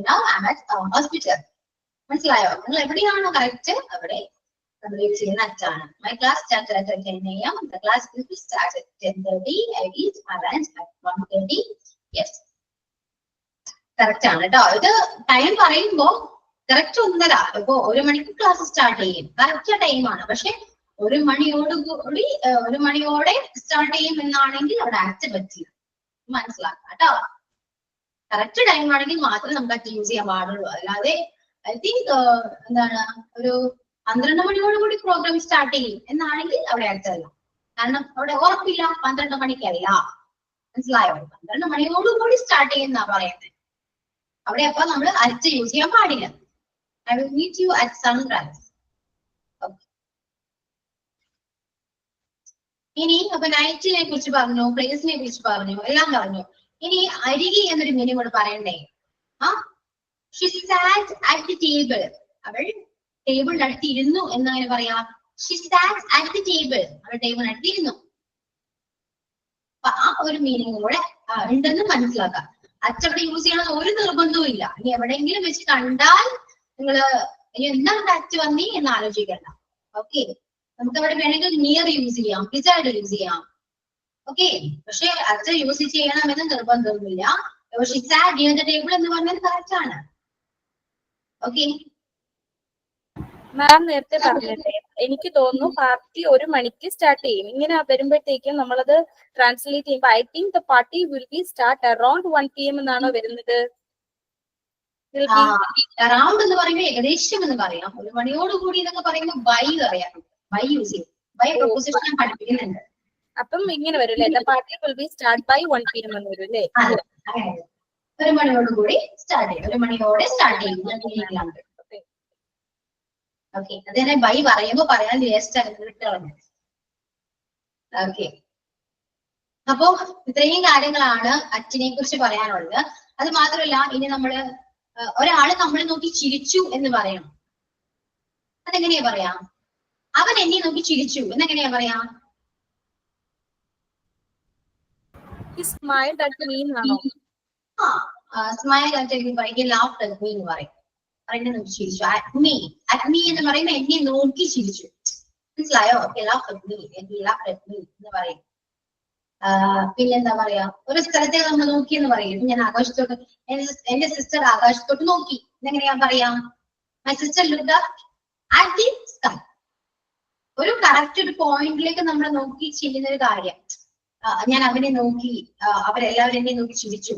Now I'm at hospital. മനസ്സിലായോ? നിങ്ങൾ എവിടെയാണോ കറക്റ്റ് അവിടെ നമ്മൾ യൂസ് ചെയ്യുന്ന അച്ചാണ്. My class started at 10 AM. The class will start at 10:30. I reach my lunch at 1:30. Yes. Correct ആണ് കേട്ടോ. ഇത് ടൈം പറയുമ്പോ കറക്റ്റ് 1:30. ഇപ്പൊ 1 മണിക്ക് ക്ലാസ് സ്റ്റാർട്ട് ചെയ്യും, കറക്റ്റ് ടൈമാണ്. പക്ഷെ 1 മണിയോടെ സ്റ്റാർട്ട് ചെയ്യും എന്നാണെങ്കിൽ അവിടെ അറ്റ് പറ്റില്ല. മനസ്സിലാക്കാം കേട്ടോ. കറക്റ്റ് ടൈം ആണെങ്കിൽ മാത്രമേ നമുക്ക് അറ്റ് യൂസ് ചെയ്യാൻ പാടുള്ളൂ. അല്ലാതെ ഐ തിങ്ക് എന്താണ് ഒരു 12 മണിയോടുകൂടി പ്രോഗ്രാം സ്റ്റാർട്ട് ചെയ്യും എന്നാണെങ്കിൽ അവിടെ അറ്റല്ല. കാരണം അവിടെ ഉറപ്പില്ല 12 മണിക്കല്ല. മനസ്സിലായോ? 12 മണിയോടുകൂടി സ്റ്റാർട്ട് ചെയ്യുന്ന പറയുന്നത്. അവിടെ അപ്പൊ നമ്മൾ അറ്റ് യൂസ് ചെയ്യാൻ പാടില്ല. I will meet you at sunrise. Okay. ഇനി അപ്പൊ നൈറ്റിനെ കുറിച്ച് പറഞ്ഞു, പ്ലേസിനെ കുറിച്ച് പറഞ്ഞു, എല്ലാം പറഞ്ഞു. ഇനി അരികി എന്നൊരു മീനിങ് കൂടെ പറയണ്ടേ? ആ she sat at the table, അവൾ ടേബിളിന്റെ അടുത്ത് ഇരുന്നു എന്നങ്ങനെ പറയാം. She sat at the table, അവൾ ടേബിളിന് അടുത്ത് ഇരുന്നു. അപ്പൊ ആ ഒരു മീനിങ് കൂടെ ഉണ്ടെന്ന് മനസ്സിലാക്കാം. അച്ചവിടെ യൂസ് ചെയ്യണമെന്ന് ഒരു നിർബന്ധവും ഇല്ല. ഇനി എവിടെയെങ്കിലും വെച്ച് കണ്ടാൽ നിങ്ങള് ഇനി എന്താണ് അച്ച് വന്നി എന്ന് ആലോചിക്കണ്ട. ഓക്കെ, നമുക്ക് അവിടെ വേണമെങ്കിൽ നിയർ യൂസ് ചെയ്യാം, ബിസൈഡ് യൂസ് ചെയ്യാം. ഓക്കെ, പക്ഷെ അച്ഛ യൂസ് ചെയ്യണമെന്ന് നിർബന്ധമൊന്നുമില്ല. She sat near the table എന്ന് പറഞ്ഞത് കറക്റ്റ് ആണ്. ഓക്കെ, മാം നേരത്തെ പറഞ്ഞില്ലേ, എനിക്ക് തോന്നുന്നു പാർട്ടി 1 മണിക്ക് സ്റ്റാർട്ട് ചെയ്യും. ഇങ്ങനെ വരുമ്പോഴത്തേക്കും നമ്മളത് ട്രാൻസ്ലേറ്റ് ചെയ്യുമ്പോൾ I think the party will be start around 1 PM എന്നാണോ വരുന്നത്? അറൌണ്ട് എന്ന് പറയുമ്പോൾ ഏകദേശം എന്ന് പറയാം. 1 മണിയോടുകൂടി എന്നൊക്കെ പറയുമ്പോൾ ബൈ പറയാം. ബൈ യൂസ് ചെയ്യും. ബൈ പ്രൊപ്പോസിഷൻ ഞാൻ പഠിപ്പിക്കുന്നുണ്ട്. അപ്പം ഇങ്ങനെ വരും അല്ലേ, the party will be start by 1 PM എന്ന് വരും അല്ലേ? 1 മണിയോടുകൂടി സ്റ്റാർട്ട് ചെയ്യും. 1 മണിയോടെ സ്റ്റാർട്ട് ചെയ്യും. ഓക്കെ, അത് തന്നെ ബൈ പറയുമ്പോ പറയാൻ വേസ്റ്റ് ആയിട്ട്. ഓക്കെ, അപ്പോ ഇത്രയും കാര്യങ്ങളാണ് അച്ഛനെ കുറിച്ച് പറയാനുള്ളത്. അത് മാത്രമല്ല, ഇനി നമ്മള് ഒരാള് നമ്മളെ നോക്കി ചിരിച്ചു എന്ന് പറയണം. അതെങ്ങനെയാ പറയാ? അവൻ എന്നെ നോക്കി ചിരിച്ചു എന്നെങ്ങനെയാ പറയാ? സ്മൈൽഡ് അറ്റ് മീ എന്നാണോ? സ്മൈൽ അറ്റ് പറയും, ലാഫ്ഡ് അറ്റ് മീ എന്ന് പറയും. എന്നെ നോക്കി ചിരിച്ചു. അറ്റ് മീ എന്ന് പറയുമ്പോ എന്നെ നോക്കി ചിരിച്ചു. മനസ്സിലായോ? എന്ന് പറയും. പിന്നെന്താ പറയാ, ഒരു സ്ഥലത്തേക്ക് നമ്മൾ നോക്കി എന്ന് പറയും. ഞാൻ ആകാശത്തോട്ട്, എന്റെ സിസ്റ്റർ ആകാശത്തോട്ട് നോക്കി എന്നെങ്ങനെയാ പറയാ? My sister looked at the sky. ഒരു കറക്റ്റ് ഒരു പോയിന്റിലേക്ക് നമ്മൾ നോക്കി ചെയ്യുന്ന ഒരു കാര്യം. ഞാൻ അവനെ നോക്കി, അവരെല്ലാവരും എന്നെ നോക്കി ചിരിച്ചു,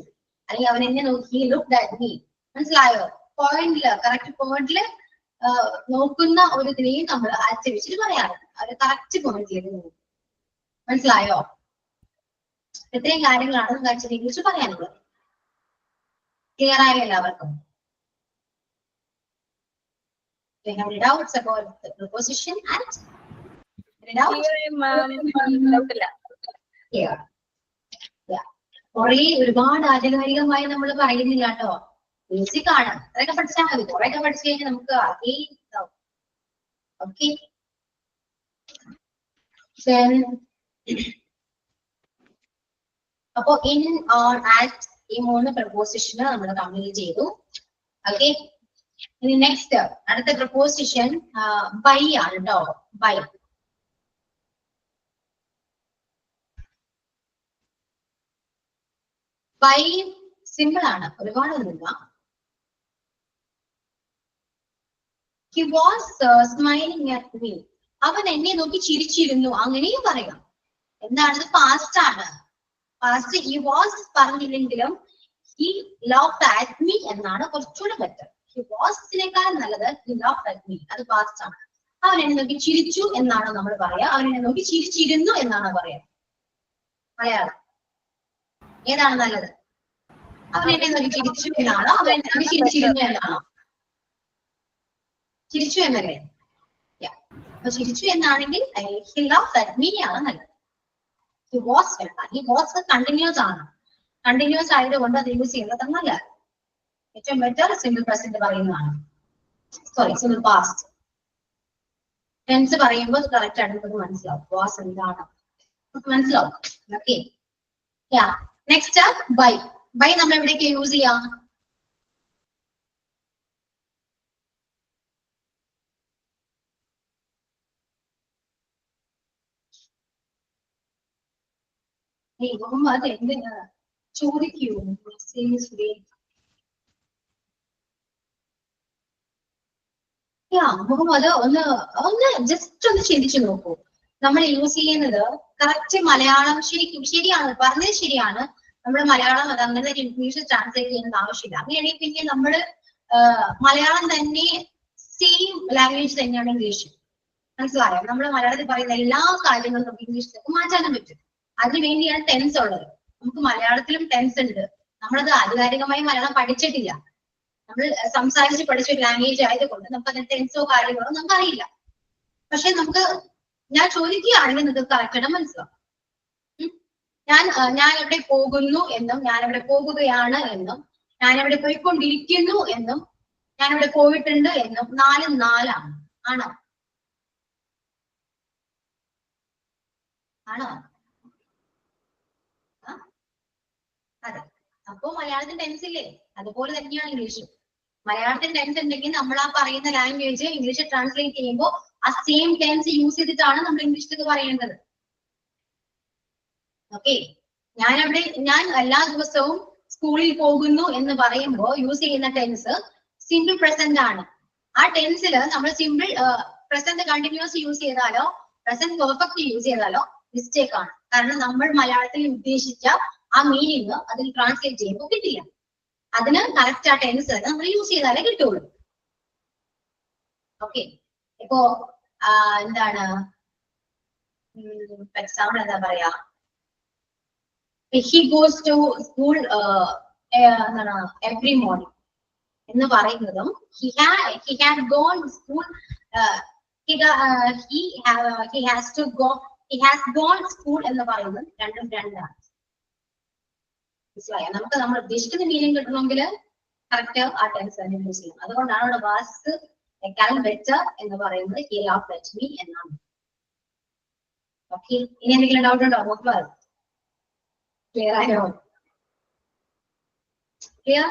അല്ലെങ്കിൽ അവൻ എന്നെ നോക്കി ലുക്ക്ഡ് അറ്റ് മീ. മനസ്സിലായോ? പോയിന്റില്, കറക്റ്റ് പോയിന്റില് നോക്കുന്ന ഒരു ഇതിനെയും നമ്മൾ അച്ഛ വെച്ചിട്ട് പറയാറുണ്ട്. ഒരു കറക്റ്റ് പോയിന്റിലേക്ക് നോക്കും. മനസ്സിലായോ? ഇത്രയും കാര്യങ്ങളാണ് നമുക്ക് അച്ഛനെ കുറിച്ച് പറയാനുള്ളത്. ക്ലിയർ ആയോ എല്ലാവർക്കും? Doubts about the preposition at? ഒരുപാട് ആധികാരികമായി നമ്മൾ പറയുന്നില്ല കേട്ടോ. ബേസിക് ആണ്, അതൊക്കെ പഠിച്ചാൽ മതി. കുറെയൊക്കെ പഠിച്ചു കഴിഞ്ഞാൽ നമുക്ക് ഓക്കെ. അപ്പോ ഇൻ, ഓൺ, ആറ്റ് ഈ 3 പ്രപ്പോസിഷന് നമ്മൾ കംപ്ലീറ്റ് ചെയ്തു. ഓക്കെ, ഇനി നെക്സ്റ്റ് അടുത്ത പ്രപ്പോസിഷൻ ബൈ ആണ് കേട്ടോ. ബൈ. ബൈ സിമ്പിൾ ആണ്, ഒരുപാടൊന്നുമില്ല. He was smiling at me. അവൻ എന്നെ നോക്കി ചിരിച്ചിരുന്നു, അങ്ങനെയും പറയാം. എന്താണത്? പാസ്റ്റ് ആണ്. പാസ്റ്റ് he was പറഞ്ഞില്ലെങ്കിലും he laughed at me എന്നാണ് കുറച്ചുകൂടെ ബെറ്റർ. He was-നേക്കാൾ നല്ലത് he laughed at me. അത് പാസ്റ്റ് ആണ്. അവൻ എന്നെ നോക്കി ചിരിച്ചു എന്നാണ് നമ്മൾ പറയാ. അവൻ എന്നെ നോക്കി ചിരിച്ചിരുന്നു എന്നാണ് പറയാ. മലയാളം ഏതാണ് നല്ലത്? അവൻ എന്നെ നോക്കി ചിരിച്ചു എന്നാണോ, അവൻ എന്നെ നോക്കി ചിരിച്ചിരുന്നു എന്നാണോ? ചിരിച്ചു എന്നല്ലേ? അപ്പൊ ചിരിച്ചു എന്നാണെങ്കിൽ he laughed at me ആണ് നല്ലത്. He was കണ്ടിന്യൂസ് ആണ്. കണ്ടിന്യൂസ് ആയതുകൊണ്ട് അത് യൂസ് ചെയ്യുന്നത് നല്ലത്. ഏറ്റവും ബെറ്റർ സിമ്പിൾ പ്രസന്റ് പറയുന്നതാണ്. Sorry, simple past. ടെൻസ് പറയുമ്പോൾ കറക്റ്റ് ആയിട്ട് നമുക്ക് മനസ്സിലാവും വാസ് എന്താണ്, മനസ്സിലാവും. Okay, next by. ബൈ നമ്മൾ എവിടേക്ക് യൂസ് ചെയ്യാം? മുഹമ്മദ് എന്തിനാ ചോദിക്കൂ? മുഹമ്മദ് ഒന്ന് ജസ്റ്റ് ഒന്ന് ചിന്തിച്ചു നോക്കൂ. നമ്മൾ യൂസ് ചെയ്യുന്നത് കറക്റ്റ് മലയാളം ശരിയാണ്, പറഞ്ഞത് ശരിയാണ്. നമ്മുടെ മലയാളം അത് അങ്ങനെ ഇംഗ്ലീഷ് ട്രാൻസ്ലേറ്റ് ചെയ്യുന്നത് ആവശ്യമില്ല. അങ്ങനെയാണെങ്കിൽ പിന്നെ നമ്മള് മലയാളം തന്നെ സെയിം ലാംഗ്വേജ് തന്നെയാണ് ഇംഗ്ലീഷ്. മനസ്സിലായോ? നമ്മൾ മലയാളത്തിൽ പറയുന്ന എല്ലാ കാര്യങ്ങളും നമുക്ക് ഇംഗ്ലീഷിലേക്ക് മാറ്റാനും പറ്റും. അതിനുവേണ്ടിയാണ് ടെൻസ് ഉള്ളത്. നമുക്ക് മലയാളത്തിലും ടെൻസ് ഉണ്ട്. നമ്മളത് ആധികാരികമായി മലയാളം പഠിച്ചിട്ടില്ല. നമ്മൾ സംസാരിച്ച് പഠിച്ച ഒരു ലാംഗ്വേജ് ആയതുകൊണ്ട് നമുക്ക് അതിന്റെ ടെൻസോ കാര്യങ്ങളോ നമുക്ക് അറിയില്ല. പക്ഷെ നമുക്ക് ഞാൻ ചോദിക്കുകയാണെങ്കിൽ നിങ്ങൾക്ക് കറക്റ്റ് മനസ്സിലാവും. ഞാൻ എവിടെ പോകുന്നു എന്നും ഞാൻ എവിടെ പോകുകയാണ് എന്നും ഞാൻ എവിടെ പോയിക്കൊണ്ടിരിക്കുന്നു എന്നും ഞാൻ ഇവിടെ പോയിട്ടുണ്ട് എന്നും 4 4 ആണോ? ആണോ? അതെ. അപ്പോ മലയാളത്തിൽ ടെൻസ് ഇല്ലേ? അതുപോലെ തന്നെയാണ് ഇംഗ്ലീഷും. മലയാളത്തിൽ ടെൻസ് ഉണ്ടെങ്കിൽ നമ്മൾ ആ പറയുന്ന ലാംഗ്വേജ് ഇംഗ്ലീഷ് ട്രാൻസ്ലേറ്റ് ചെയ്യുമ്പോൾ ആ സെയിം ടെൻസ് യൂസ് ചെയ്തിട്ടാണ് നമ്മൾ ഇംഗ്ലീഷിലേക്ക് പറയേണ്ടത്. ഓക്കെ. ഞാൻ എല്ലാ ദിവസവും സ്കൂളിൽ പോകുന്നു എന്ന് പറയുമ്പോൾ യൂസ് ചെയ്യുന്ന ടെൻസ് സിമ്പിൾ പ്രസന്റ് ആണ്. ആ ടെൻസിൽ നമ്മൾ സിമ്പിൾ പ്രസന്റ് കണ്ടിന്യൂസ് യൂസ് ചെയ്താലോ പ്രസന്റ് പെർഫെക്റ്റ് യൂസ് ചെയ്താലോ മിസ്റ്റേക്ക് ആണ്. കാരണം നമ്മൾ മലയാളത്തിൽ ഉദ്ദേശിച്ച ആ മീനിങ് അതിൽ ട്രാൻസ്ലേറ്റ് ചെയ്യുമ്പോൾ കിട്ടില്ല. അതിന് കറക്റ്റ് ആ ടെൻസ് നമ്മൾ യൂസ് ചെയ്താലേ കിട്ടുള്ളൂ. ഓക്കെ. ഇപ്പോ എന്താണ് എക്സാമ്പിൾ എന്താ പറയാ, he goes to school every morning എന്ന് പറയുന്നതും he had gone school he has gone school എന്ന് പറയുന്നത് രണ്ടും രണ്ടാണ്. മനസ്സിലായോ? നമുക്ക് നമ്മൾ ഉദ്ദേശിക്കുന്ന മീനിങ് കിട്ടണമെങ്കിൽ കറക്റ്റ് ആ ടെൻസ് തന്നെ യൂസ് ചെയ്യും. അതുകൊണ്ടാണ് അവിടെ വാസ് ബെറ്റർ എന്ന് പറയുന്നത് he laughed at me എന്നാണ്. ഓക്കെ. ഇനി എന്തെങ്കിലും ഡൗട്ട് ഉണ്ടോ? നോക്കുക. ക്ലിയർ ആയോ? ക്ലിയർ?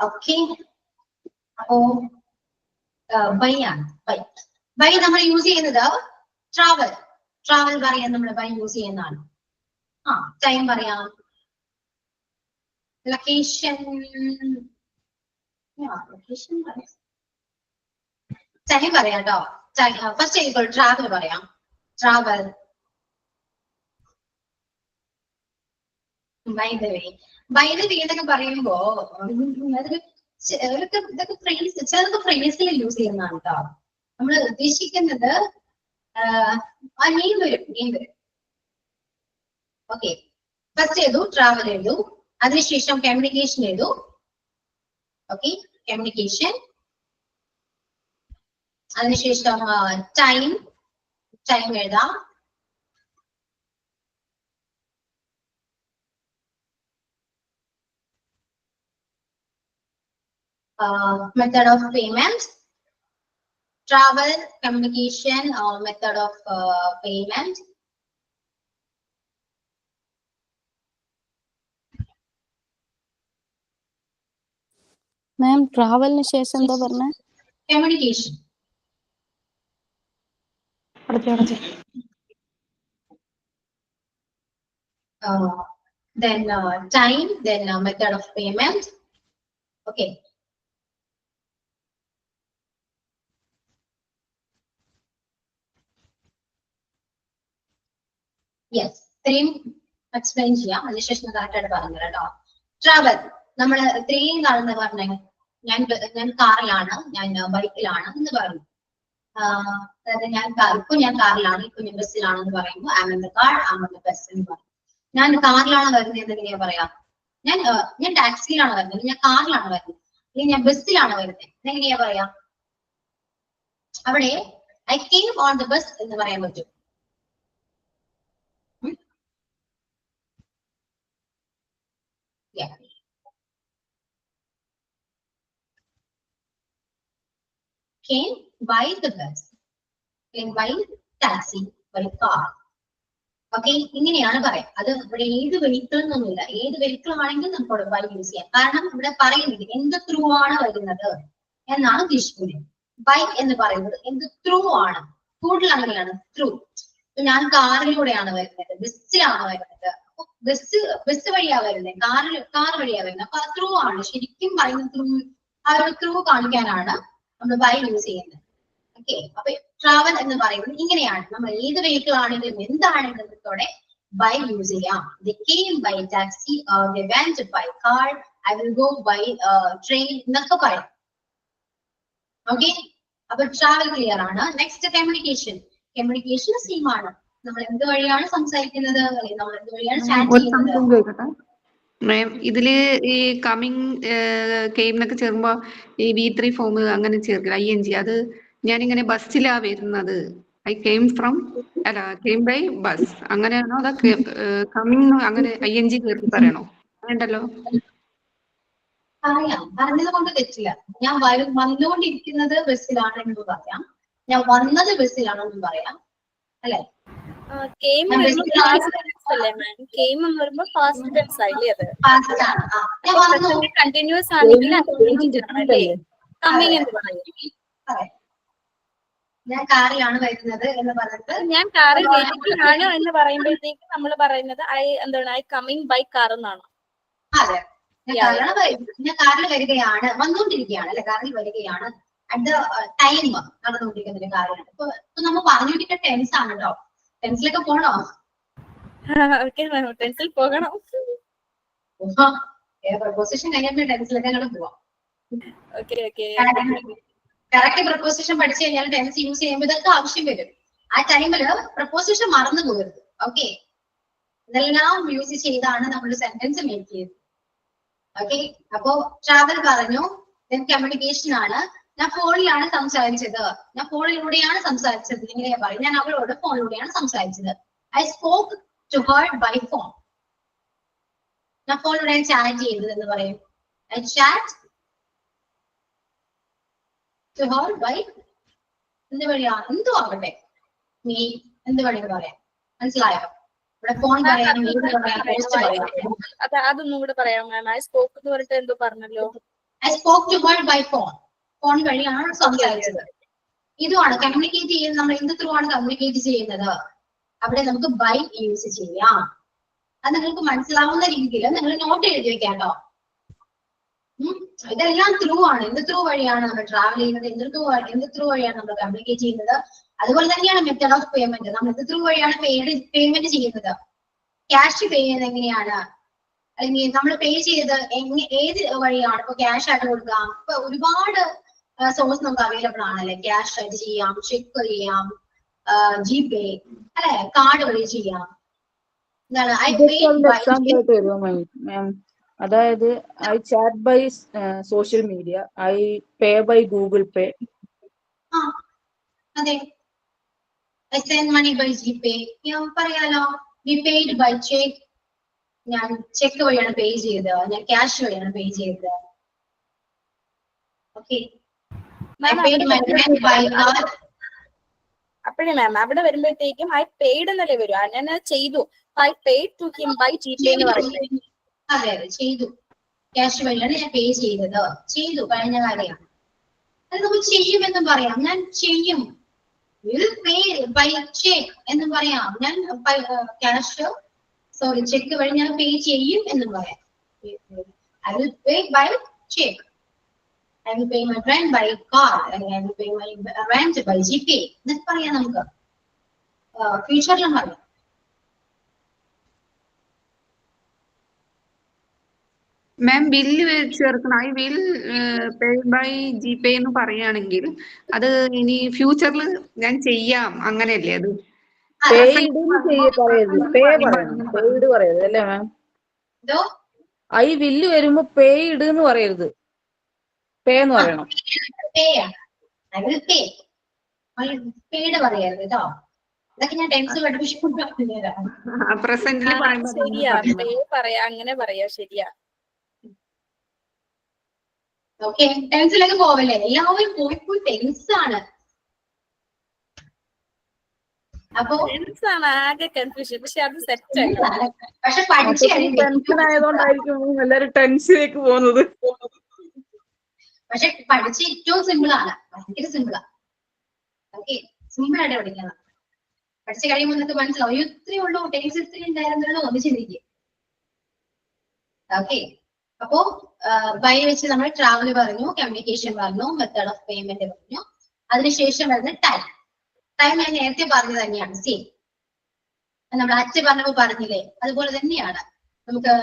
ഓക്കെ. അപ്പോ ബൈ ആണ്. ബൈ നമ്മൾ യൂസ് ചെയ്യുന്നത് ട്രാവൽ പറയാൻ നമ്മൾ ബൈ യൂസ് ചെയ്യുന്നതാണ്. ടൈം പറയാം, ലൊക്കേഷൻ പറയാം, ടൈം പറയാം കേട്ടോ. ഫസ്റ്റ് ട്രാവൽ പറയാം. ട്രാവൽ, ബൈ ദ വേ എന്നൊക്കെ പറയുമ്പോ ഇതൊക്കെ ഫ്രേസ് ചെറുത് ഫ്രേസിൽ യൂസ് ചെയ്യുന്നതാണ് കേട്ടോ. നമ്മൾ ഉദ്ദേശിക്കുന്നത് നെയിം വരും. ഓക്കെ. ഫസ്റ്റ് എഴുതു, ട്രാവൽ എഴുതു, അതിനുശേഷം കമ്മ്യൂണിക്കേഷൻ എഴുതു. ഓക്കെ. കമ്മ്യൂണിക്കേഷൻ, അതിനുശേഷം ടൈം എഴുതാം. Method of payment, travel, communication, method of payment. മാം ട്രാവലിന് ശേഷം എന്താ പറഞ്ഞ? Communication. Then time, then method of payment. Okay. Yes, ഇത്രയും എക്സ്പ്ലെയിൻ ചെയ്യാം. അതിനുശേഷം കറക്റ്റ് ആയിട്ട് പറഞ്ഞു കേട്ടോ. ട്രാവൽ നമ്മൾ ഇത്രയും കാണുന്ന പറഞ്ഞ ഞാൻ കാറിലാണ്, ഞാൻ ബൈക്കിലാണ് എന്ന് പറഞ്ഞു. അതായത് ഇപ്പൊ ഞാൻ കാറിലാണ്, ഇപ്പൊ ഞാൻ ബസ്സിലാണെന്ന് പറയുമ്പോൾ I am in the car, I am in the bus എന്ന് പറയും. ഞാൻ കാറിലാണ് വരുന്നത് എന്ന് എങ്ങനെയാ പറയാ? ഞാൻ ടാക്സിയിലാണ് വരുന്നത്, ഞാൻ കാറിലാണ് വരുന്നത്, അല്ലെങ്കിൽ ഞാൻ ബസ്സിലാണ് വരുന്നത് എങ്ങനെയാ പറയാ? അവിടെ I came on the bus എന്ന് പറയാൻ പറ്റും. Came by the bus, came by taxi, by car. Okay. ഇങ്ങനെയാണ് പറയാം. അത് ഇവിടെ ഏത് വെഹിക്കിൾ എന്നൊന്നുമില്ല. ഏത് വെഹിക്കിൾ ആണെങ്കിലും നമുക്ക് ബൈ യൂസ് ചെയ്യാം. കാരണം ഇവിടെ പറയുന്നത് എന്ത് ത്രൂ ആണ് വരുന്നത് എന്നാണ് ഉദ്ദേശിക്കുന്നത്. ബൈ എന്ന് പറയുന്നത് എന്ത് ത്രൂ ആണ്. കൂടുതൽ അങ്ങനെയാണ് ത്രൂ. ഞാൻ കാറിലൂടെയാണ് വരുന്നത്, ബസ്സിലാണ് വരുന്നത്, ബസ് വഴിയാ വരുന്നത്, കാർ വഴിയാ വരുന്നത്. അപ്പൊ ത്രൂ ആണ് ശരിക്കും പറയുന്നത്. ത്രൂ ആ ഒരു ത്രൂ കാണിക്കാനാണ് നമ്മൾ ബൈ യൂസ് ചെയ്യുന്നത്. ഓക്കെ. അപ്പൊ ട്രാവൽ എന്ന് പറയുന്നത് ഇങ്ങനെയാണ്. നമ്മൾ ഏത് വെഹിക്കിൾ ആണെങ്കിലും എന്താണെങ്കിലും ബൈ യൂസ് ചെയ്യാം. They came by taxi, they went by car, I will go by train എന്നൊക്കെ പറയാം. ഓക്കെ. അപ്പൊ ട്രാവൽ ക്ലിയർ ആണ്. നെക്സ്റ്റ് കമ്മ്യൂണിക്കേഷൻ സെയിം ആണ്. നമ്മൾ എന്ത് വഴിയാണ് സംസാരിക്കുന്നത്, അല്ലെങ്കിൽ നമ്മൾ എന്ത് വഴിയാണ് ചാറ്റ് ചെയ്യുന്നത്. മാം ഇതില് ഈ കമ്മിങ് കെയിം എന്നൊക്കെ ചേർക്കുമ്പോ ഈ V3 ഫോം അങ്ങനെ ചേർക്കില്ല, ING അത് ഞാനിങ്ങനെ ബസ്സിലാ വരുന്നത്. ഐ കെയിം ഫ്രം അല്ല കെയിം ബൈ ബസ് അങ്ങനെയാണോ അതോ കമ്മിങ് അങ്ങനെ ING കയറി പറയണോ? വേണ്ടല്ലോ. പറയാം, പറഞ്ഞത് കൊണ്ട് തെറ്റില്ല. ഞാൻ വന്നുകൊണ്ടിരിക്കുന്നത് ബസ്സിലാണെന്ന് പറയാം, ഞാൻ വന്നത് ബസ്സിലാണെന്നും പറയാം, അല്ലെ? കെയിം ഞാൻ വരുമ്പോ ബസ്സിലാണ് പാസ്റ്റ് ടെൻസ് അല്ലേ മാം? കെയിം എന്ന് പറയുമ്പോ പാസ്റ്റ് ടെൻസ് ആയില്ലേ അത്? past ആണ്. ഞാൻ വന്നു. കണ്ടിന്യൂസ് ആണെങ്കിൽ അല്ലേ കമ്മിങ് എന്ന് പറയും. പറയാം. ഞാൻ കാറിലാണ് വരുന്നത് എന്ന് പറഞ്ഞിട്ട് ഞാൻ കാറിൽ വരികയാണ് എന്ന് പറയുമ്പോഴത്തേക്ക് നമ്മൾ പറയുന്നത് ഐ കമ്മിങ് ബൈ കാർ എന്നാണ്. അതെ, ഞാൻ കാറിൽ വരികയാണ്, വന്നുകൊണ്ടിരിക്കുകയാണ് അല്ലെ, കാറിൽ വരികയാണ്. അറ്റ് ദ ടൈം നടന്നുകൊണ്ടിരിക്കുന്ന ഒരു കാര്യമാണ്. ഇപ്പൊ നമ്മൾ പറഞ്ഞുകൊണ്ടിരിക്കുന്ന ടെൻസ് ആണ് കേട്ടോ. ടെൻസിലൊക്കെ പോണോ? ടെൻസിൽ പോകണം. പ്രൊപ്പോസിഷൻ കഴിഞ്ഞിട്ട് ടെൻസിലൊക്കെ അങ്ങോട്ട് പോവാം. ഓക്കെ കറക്റ്റ് പ്രൊപ്പോസിഷൻ പഠിച്ചു കഴിഞ്ഞാൽ ടെൻസ് യൂസ് ചെയ്യുമ്പോൾ ഇതൊക്കെ ആവശ്യം വരും. ആ ടൈമില് പ്രൊപ്പോസിഷൻ മറന്നു പോകരുത്. ഓക്കെ, ഇതെല്ലാം യൂസ് ചെയ്താണ് നമ്മൾ സെന്റൻസ് മേക്ക് ചെയ്തത്. ഓക്കെ, അപ്പോ ട്രാവൽ പറഞ്ഞു, കമ്മ്യൂണിക്കേഷൻ ആണ്. ഞാൻ ഫോണിലാണ് സംസാരിച്ചത്, ഞാൻ ഫോണിലൂടെയാണ് സംസാരിച്ചത്. ഇങ്ങനെ പറയും, ഞാൻ അവളോട് ഫോണിലൂടെയാണ് സംസാരിച്ചത്. I spoke to her by phone. ഞാൻ ഫോണിലൂടെയാണ് ചാറ്റ് ചെയ്തത് എന്ന് പറയും. I chat to her by എന്ത് വഴിയാ, എന്തു ആവട്ടെ, നീ എന്ത് വഴിയെന്ന് പറയാം. മനസ്സിലായോ? ഇവിടെ ഫോൺ പറയാം, പോസ്റ്റ് പറയാം. അതൊന്നും കൂടെ പറയാം മാം. ഐ സ്പോക്ക് എന്ന് പറഞ്ഞിട്ട് എന്തോ പറഞ്ഞല്ലോ. I spoke to her by phone. Phone വഴിയാണ് സംസാരിച്ചത്. ഇതുമാണ് കമ്മ്യൂണിക്കേറ്റ് ചെയ്യുന്നത്. നമ്മൾ എന്ത് ത്രൂ ആണ് കമ്മ്യൂണിക്കേറ്റ് ചെയ്യുന്നത്? അവിടെ നമുക്ക് ബൈ യൂസ് ചെയ്യാം. അത് നിങ്ങൾക്ക് മനസ്സിലാവുന്ന രീതിയിൽ നിങ്ങൾ നോട്ട് എഴുതി വെക്കാട്ടോ. ഇതെല്ലാം ത്രൂ ആണ്. എന്ത് ത്രൂ വഴിയാണ് നമ്മൾ ട്രാവൽ ചെയ്യുന്നത്, എന്ത് ത്രൂ വഴിയാണ് നമ്മൾ കമ്മ്യൂണിക്കേറ്റ് ചെയ്യുന്നത്. അതുപോലെ തന്നെയാണ് മെത്തേഡ് ഓഫ് പേയ്മെന്റ്. നമ്മൾ എന്ത് ത്രൂ വഴിയാണ് പേയ്മെന്റ് ചെയ്യുന്നത്. ക്യാഷ് പേ ചെയ്യുന്നത് എങ്ങനെയാണ്, അല്ലെങ്കിൽ നമ്മൾ പേ ചെയ്ത് ഏത് വഴിയാണ്. ഇപ്പൊ ക്യാഷ് ആയിട്ട് കൊടുക്കാം. ഇപ്പൊ ഒരുപാട് സോഴ്സ് നമുക്ക് അവൈലബിൾ ആണല്ലേ. ക്യാഷ് ആയിട്ട് ചെയ്യാം, ചെക്ക് ചെയ്യാം, GPay അല്ലെ, കാർഡ് വഴി ചെയ്യാം. എന്താണ് ഐ പേ? അതായത് I chat by social media, I pay by Google Pay. അതെ, I send money by GPay. പറയാലോ, വി പെയ്ഡ് ബൈ ചെക്ക്. ഞാൻ ചെക്ക് വഴിയാണ് പേ ചെയ്തത്, ഞാൻ ക്യാഷ് വഴിയാണ് പേ ചെയ്തത്. ഓക്കെ, അപ്പോഴേ മാം അവിടെ വരുമ്പോഴത്തേക്കും ഐ പെയ്ഡ് എന്നല്ലേ വരും. ഞാൻ ചെയ്തു, I paid to him by GPay എന്ന് പറയുന്നത്. അതെ അതെ, ചെയ്തു. ക്യാഷ് വഴിയാണ് ഞാൻ പേ ചെയ്തത്. ചെയ്തു, കഴിഞ്ഞ കാര്യമാണ്. അത് നമുക്ക് ചെയ്യുമെന്നും പറയാം. ഞാൻ ചെയ്യും, വിൽ പേ ബൈ ചെക്ക് എന്നും പറയാം. ഞാൻ ചെക്ക് വഴി ഞാൻ പേ ചെയ്യും എന്നും പറയാം. I will pay by cheque. I will pay my rent by card, and I will pay my rent by GPay. എന്നൊക്കെ പറയാം നമുക്ക്. ഫ്യൂച്ചറിലും പറയാം. മാം ബില്ല് ചേർക്കണം. I will pay by GPay എന്ന് പറയുകയാണെങ്കിൽ അത് ഇനി ഫ്യൂച്ചറിൽ ഞാൻ ചെയ്യാം അങ്ങനെയല്ലേ? അത് പറയരുത് അല്ലേ മാം? ഐ വില്ല് വരുമ്പോ പെയ്ഡ് എന്ന് പറയരുത്, പേ എന്ന് പറയണം. ഐ വിൽ പേ, പെയ്ഡ് പറയരുത് കേട്ടോ. ഇതൊക്കെ ഞാൻ ടെൻസ് പഠിപ്പിച്ചു ശരിയാ, പേ പറയാ, അങ്ങനെ പറയാ. ശരിയാ. ഓക്കെ, ടെൻസിലേക്ക് പോവല്ലേ? എല്ലാവരും പോയി ടെൻസ് ആണ്. അപ്പൊ ആകെ കൺഫ്യൂഷൻ. പക്ഷെ അത് സെറ്റ് ആണ്. പക്ഷെ പഠിച്ചു ടെൻഷൻ ആയതുകൊണ്ടായിരിക്കും എല്ലാരും ടെൻസിലേക്ക് പോകുന്നത്. പക്ഷെ പഠിച്ച ഏറ്റവും സിമ്പിൾ ആണ്, ഭയങ്കര സിമ്പിളാ. ഓക്കെ, സിമ്പിൾ ആയിട്ട് പഠിക്കണം. പഠിച്ചു കഴിയുമ്പോൾ നിങ്ങൾക്ക് മനസ്സിലാവും ഇത്രയേ ഉള്ളൂ, ടെൻസ് ഇത്രയും ഉണ്ടായിരുന്നല്ലോ ഒന്ന് ചിന്തിക്കുക. ഓക്കെ, അപ്പോ ബൈ വെച്ച് നമ്മൾ ട്രാവൽ പറഞ്ഞു, കമ്മ്യൂണിക്കേഷൻ പറഞ്ഞു, മെത്തേഡ് ഓഫ് പേയ്മെന്റ് പറഞ്ഞു. അതിനുശേഷം വരുന്ന ടൈം. ടൈം ഞാൻ നേരത്തെ പറഞ്ഞത് തന്നെയാണ്, സെയിം. നമ്മൾ അച്ഛൻ പറഞ്ഞപ്പോ പറഞ്ഞില്ലേ, അതുപോലെ തന്നെയാണ്. നമുക്ക്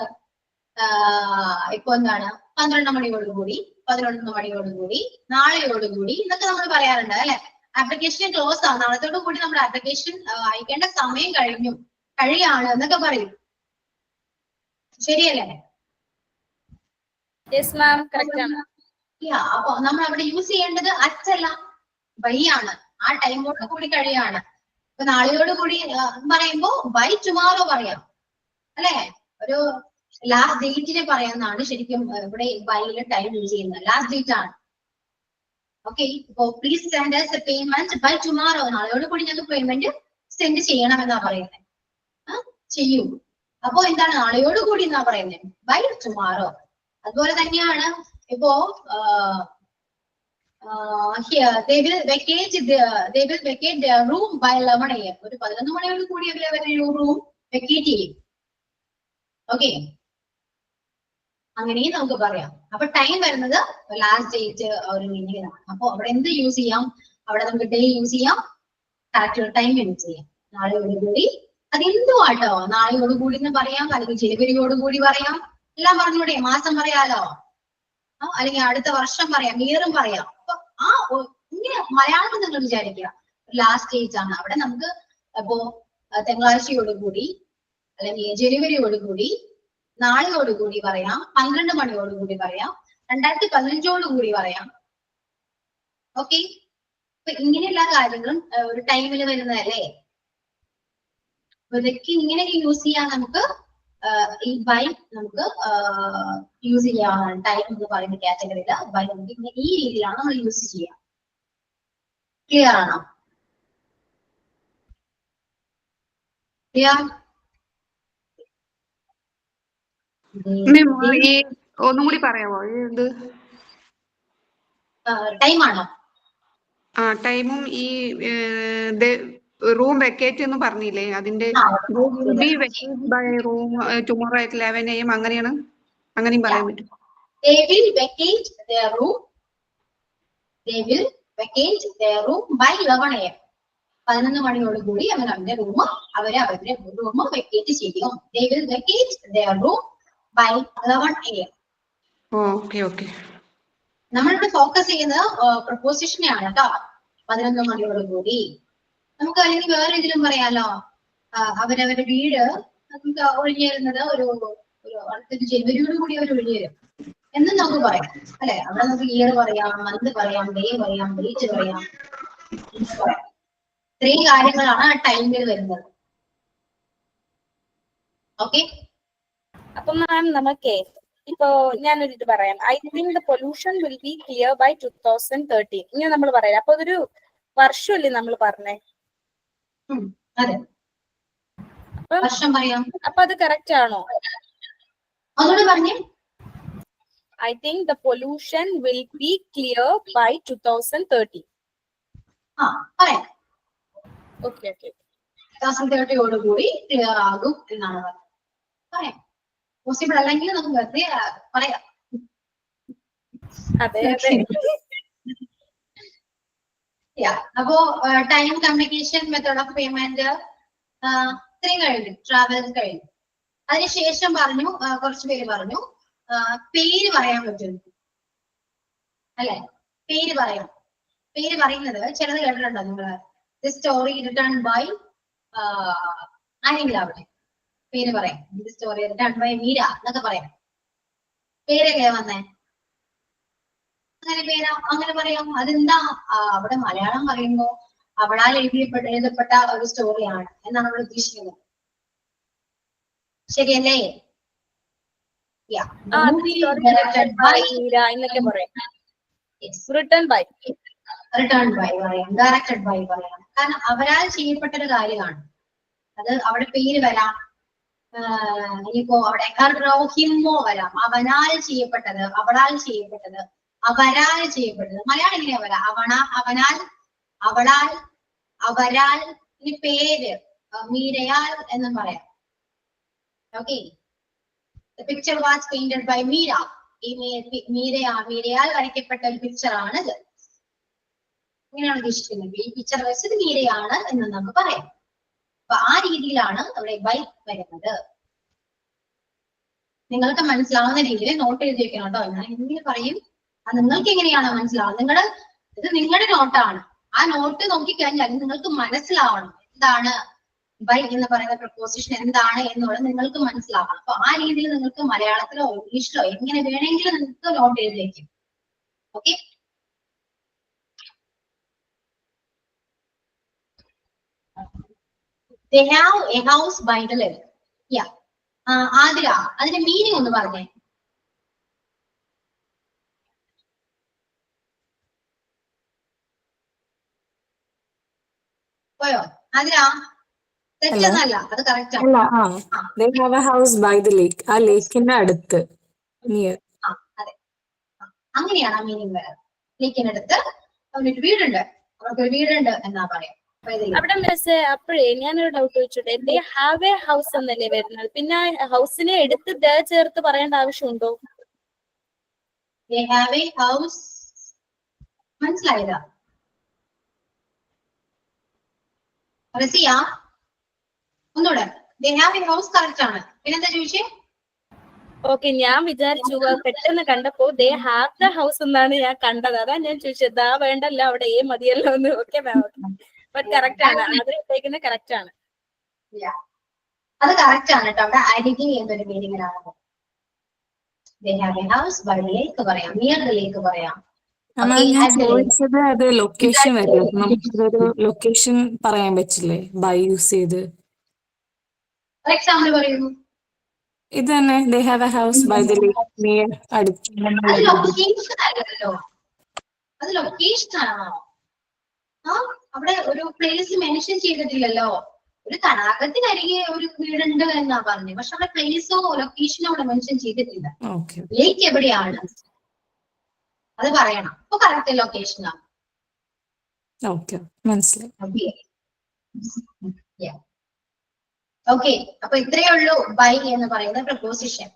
ഇപ്പൊ എന്താണ് 12 മണിയോടുകൂടി, 11 മണിയോടുകൂടി, നാളെയോടുകൂടി എന്നൊക്കെ നമ്മൾ പറയാറുണ്ട് അല്ലെ. ആപ്ലിക്കേഷൻ ക്ലോസ് ആണ്, നാളത്തോടു കൂടി നമ്മുടെ ആപ്ലിക്കേഷൻ അയക്കേണ്ട സമയം കഴിയാണ് എന്നൊക്കെ പറയും. ശരിയല്ലേ? യെസ് മാം, കറക്റ്റ് ആണ്. അപ്പൊ നമ്മൾ അവിടെ യൂസ് ചെയ്യേണ്ടത് അച്ചല്ല, ബൈ ആണ്, ആ ടൈമോട് കൂടി കഴിയാണ്. ഇപ്പൊ നാളെയോട് കൂടി പറയുമ്പോ ബൈ ടുമാറോ പറയാം അല്ലെ, ഒരു ലാസ്റ്റ് ഡേറ്റിനെ പറയാന്നാണ് ശരിക്കും ഇവിടെ ബൈയില് ടൈം യൂസ് ചെയ്യുന്നത്. ലാസ്റ്റ് ഡേറ്റ് ആണ്. ഓക്കെ, ഇപ്പൊ please send us payment by tomorrow, നാളെയോട് കൂടി ഞങ്ങൾക്ക് പേയ്മെന്റ് സെൻഡ് ചെയ്യണം എന്നാ പറയുന്നത്. ചെയ്യൂ. അപ്പോ എന്താണ് നാളെയോട് കൂടി എന്നാ പറയുന്നത്, ബൈ ടുമാറോ. അതുപോലെ തന്നെയാണ് ഇപ്പോ they will vacate their room by 11 AM. ഒരു 11 മണിയോട് കൂടി അവരുടെ റൂം വെക്കേറ്റ് ചെയ്യും. ഓക്കെ, അങ്ങനെയും നമുക്ക് പറയാം. അപ്പൊ ടൈം വരുന്നത് ലാസ്റ്റ് ഡേറ്റ് ഒരു മീനിങ്ങിലാണ്. അപ്പൊ അവിടെ എന്ത് യൂസ് ചെയ്യാം, അവിടെ നമുക്ക് ഡേ യൂസ് ചെയ്യാം, കറക്റ്റ് ടൈം യൂസ് ചെയ്യാം. നാളെയോട് കൂടി അതെന്തുവാട്ടോ, നാളെയോട് കൂടി എന്ന് പറയാം, അല്ലെങ്കിൽ ജനുവരിയോട് കൂടി പറയാം, എല്ലാം പറഞ്ഞൂടെ, മാസം പറയാലോ, അല്ലെങ്കിൽ അടുത്ത വർഷം പറയാം, ഇയറും പറയാം. അപ്പൊ ആ ഇങ്ങനെ മലയാളത്തിൽ നിങ്ങൾ വിചാരിക്കുക ലാസ്റ്റ് ഡേറ്റ് ആണ്. അവിടെ നമുക്ക് അപ്പോ തിങ്കളാഴ്ചയോട് കൂടി അല്ലെങ്കിൽ ജനുവരിയോട് കൂടി, നാളെയോട് കൂടി പറയാം, 12 മണിയോട് കൂടി പറയാം, 2015 കൂടി പറയാം. ഓക്കെ, അപ്പൊ ഇങ്ങനെയുള്ള കാര്യങ്ങളും ഒരു ടൈമിൽ വരുന്നതല്ലേ. ഇതൊക്കെ ഇങ്ങനെ യൂസ് ചെയ്യാൻ നമുക്ക് ഈ ബൈ നമുക്ക് യൂസ് ചെയ്യാൻ ടൈം എന്ന് പറയുന്ന കാറ്റഗറിയില് ബൈ നമുക്ക് ഇങ്ങനെ ഈ രീതിയിലാണ് നമ്മൾ യൂസ് ചെയ്യുക. ക്ലിയർ ആണോ? ക്ലിയർ? ഒന്നും കൂടി പറയാമോ ഇത്? ടൈം ആണോ? ആ ടൈമും ഈ റൂം വെക്കേറ്റ് എന്ന് പറഞ്ഞില്ലേ, അതിന്റെ റൂം ടുമോറോ at 11 AM അങ്ങനെയാണ്, അങ്ങനെയും പറയാൻ പറ്റും. They will vacate their room. They will vacate their room by 11 AM. 11 മണിയോട് കൂടി അവരുടെ റൂം വെക്കേറ്റ് ചെയ്യും. They will vacate their room by 11 AM. Okay okay. നമ്മളിവിടെ ഫോക്കസ് ചെയ്യുന്നത് പ്രൊപ്പോസിഷനെയാണ് കേട്ടോ. 11 മണിയോട് കൂടി നമുക്ക് അല്ലെങ്കിൽ വേറെ ഇതിലും പറയാലോ, അവരവരുടെ വീട് നമുക്ക് ഒഴിഞ്ഞേരുന്നത് ഒരു അടുത്തൊരു ജനുവരിയോട് കൂടി അവർ ഒഴിഞ്ഞേരും എന്ന് നമുക്ക് പറയാം അല്ലെ. അവിടെ നമുക്ക് ഇയർ പറയാം, മന്ത് പറയാം, ഡേ പറയാം, ഡേറ്റ് പറയാം. ഇത്രയും കാര്യങ്ങളാണ് ആ ടൈമിൽ വരുന്നത്. ഓക്കെ, അപ്പൊ മാം നമുക്കേ ഇപ്പോ ഞാനൊരു ഇത് പറയാം. I think the pollution will be clear by 2013 ഇങ്ങനെ നമ്മൾ പറയാം. അപ്പൊ അതൊരു വർഷമല്ലേ നമ്മൾ പറഞ്ഞേ? അതെ, വർഷം പറയാം. അപ്പൊ അത് കറക്റ്റ് ആണോ? അതോട് പറഞ്ഞേ. I think the pollution will be clear by 2030. പറയാം. ഓക്കെ ഓക്കെ, 2030 കൂടി ക്ലിയർ ആകും എന്നാണ് പറയാം. പോസിബിൾ അല്ലെങ്കിൽ നമുക്ക് വെറുതെ പറയാം. അതെ അതെ. അപ്പോ time, communication, method of payment ഇത്രയും കഴിഞ്ഞു, ട്രാവൽ കഴിഞ്ഞു. അതിനുശേഷം പറഞ്ഞു കുറച്ചു പേര് പറഞ്ഞു പേര് പറയാൻ പറ്റും അല്ലെ. പേര് പറയാം. പേര് പറയുന്നത് ചിലത് കേട്ടിട്ടുണ്ടോ നിങ്ങള്? ദി സ്റ്റോറി റിട്ടേൺ ബൈ ആരെങ്കിലും അവിടെ പേര് പറയാം. The story written by Meera എന്നൊക്കെ പറയാം. പേരൊക്കെ വന്നേ അങ്ങനെ പേരാ, അങ്ങനെ പറയാം. അതെന്താ അവിടെ മലയാളം പറയുമ്പോ അവളാൽ എഴുതപ്പെട്ട ഒരു സ്റ്റോറിയാണ് എന്നാണ് നമ്മൾ ഉദ്ദേശിക്കുന്നത്. ശരിയല്ലേ? റിട്ടേൺ ബൈ പറയാം, ഡയറക്റ്റഡ് ബൈ പറയാം. കാരണം അവരാൽ ചെയ്യപ്പെട്ട ഒരു കാര്യമാണ്. അത് അവിടെ പേര് വരാം, ഇനിയിപ്പോ അവിടെ ഹിമ്മോ വരാം. അവനാൽ ചെയ്യപ്പെട്ടത്, അവളാൽ ചെയ്യപ്പെട്ടത്, അവരാൽ ചെയ്യപ്പെട്ടത്. മലയാളം എങ്ങനെയാ വരാം? അവനാൽ, അവളാൽ, അവരാൽ. ഇനി പേര് മീരയാൽ എന്നും പറയാം. Okay, the picture was painted by Meera. ഈ മീരയാൽ വരയ്ക്കപ്പെട്ട ഒരു പിക്ചറാണ് ഇത്. ഇങ്ങനെയാണ് ഉദ്ദേശിക്കുന്നത്. ഈ പിക്ചർ വെച്ചത് മീരയാണ് എന്ന് നമുക്ക് പറയാം. അപ്പൊ ആ രീതിയിലാണ് അവിടെ ബൈ വരുന്നത്. നിങ്ങൾക്ക് മനസ്സിലാവുന്ന രീതിയിൽ നോട്ട് എഴുതി വെക്കണം കേട്ടോ. ഞാൻ എങ്ങനെ പറയും, അത് നിങ്ങൾക്ക് എങ്ങനെയാണോ മനസ്സിലാവുന്നത്? ഇത് നിങ്ങളുടെ നോട്ടാണ്. ആ നോട്ട് നോക്കിക്കഴിഞ്ഞാൽ നിങ്ങൾക്ക് മനസ്സിലാവണം എന്താണ് ബൈ എന്ന് പറയുന്ന പ്രപ്പോസിഷൻ എന്താണ് എന്നുള്ളത് നിങ്ങൾക്ക് മനസ്സിലാവണം. അപ്പൊ ആ രീതിയിൽ നിങ്ങൾക്ക് മലയാളത്തിലോ ഇംഗ്ലീഷിലോ എങ്ങനെ വേണമെങ്കിലും നിങ്ങൾക്ക് നോട്ട് എഴുതി വെക്കും. Okay, They have a house by the lake. Yeah. Athira അതിന്റെ മീനിങ് ഒന്ന് പറഞ്ഞേ. പോയോ ആതിര? തെറ്റൊന്നല്ല, അത് കറക്റ്റ് ആണ്. അല്ല, they have a house by the lake. ആ ലേക്കിന്റെ അടുത്ത്, നിയർ. അതെ, അങ്ങനെയാണ് ആ മീനിങ് വരുന്നത്. ലേക്കിന്റെ അടുത്ത് അവനൊരു വീടുണ്ട്, അവർക്കൊരു വീടുണ്ട് എന്നാ പറയാം. അവിടെ മിസ്സേ അപ്പോഴേ ഞാനൊരു ഡൗട്ട് ചോദിച്ചോട്ടെ, ദേ ഹാവ് എ ഹൗസ് എന്നല്ലേ വരുന്നത്, പിന്നെ ഹൗസിനെ എടുത്ത് ദ ചേർത്ത് പറയേണ്ട ആവശ്യമുണ്ടോ? They have a house, മനസ്സിലായതാ? Raziya ഒന്നുകൂടെ, they have a house correct ആണ്, പിന്നെന്താ ചോദിച്ചേ? ഓക്കെ, ഞാൻ വിചാരിച്ചു പെട്ടെന്ന് കണ്ടപ്പോ ദേ ഹാവ് ദ ഹൗസ് എന്നാണ് ഞാൻ കണ്ടത്, അതാ ഞാൻ ചോദിച്ചത്. ദാ വേണ്ടല്ലോ, അവിടെ ഏ മതിയല്ലോ എന്ന്. ഓക്കെ മാം, ബട്ട് കറക്റ്റ് ആണ്, അത് ഇട്ടേക്കുന്നത് കറക്റ്റ് ആണ്. അത് കറക്റ്റ് ആണ് കേട്ടോ. അവിടെ ഐഡന്റിറ്റി എന്നൊരു മീനിങ്ങിലാണ്. They have a house by the lake പറയാം, near the lake പറയാം. ഞാൻ ചോദിച്ചത് അത് ലൊക്കേഷൻ വരും, നമുക്കൊരു ലൊക്കേഷൻ പറയാൻ പറ്റില്ലേ ബൈ യൂസ് ചെയ്ത്? എക്സാമ്പിൾ പറയുന്നു. ഇത് തന്നെ, they have a house by the lake near, അടുത്ത്. അത് ലൊക്കേഷൻ അല്ലല്ലോ, അത് ലൊക്കേഷൻ ആണോ? അവിടെ ഒരു പ്ലേസ് മെൻഷൻ ചെയ്തിട്ടില്ലല്ലോ. ഒരു തടാകത്തിനരികെ ഒരു വീടുണ്ട് എന്നാ പറഞ്ഞു, പക്ഷെ അവിടെ പ്ലേസോ ലൊക്കേഷനോ അവിടെ മെൻഷൻ ചെയ്തിട്ടില്ല. ലേക്ക് എവിടെയാണ് അത് പറയണം. അപ്പൊ കറക്റ്റ് ലൊക്കേഷനാണ്. മനസ്സിലായി. ഓക്കെ, അപ്പൊ ഇത്രയേ ഉള്ളൂ ബൈ എന്ന് പറയുന്ന preposition.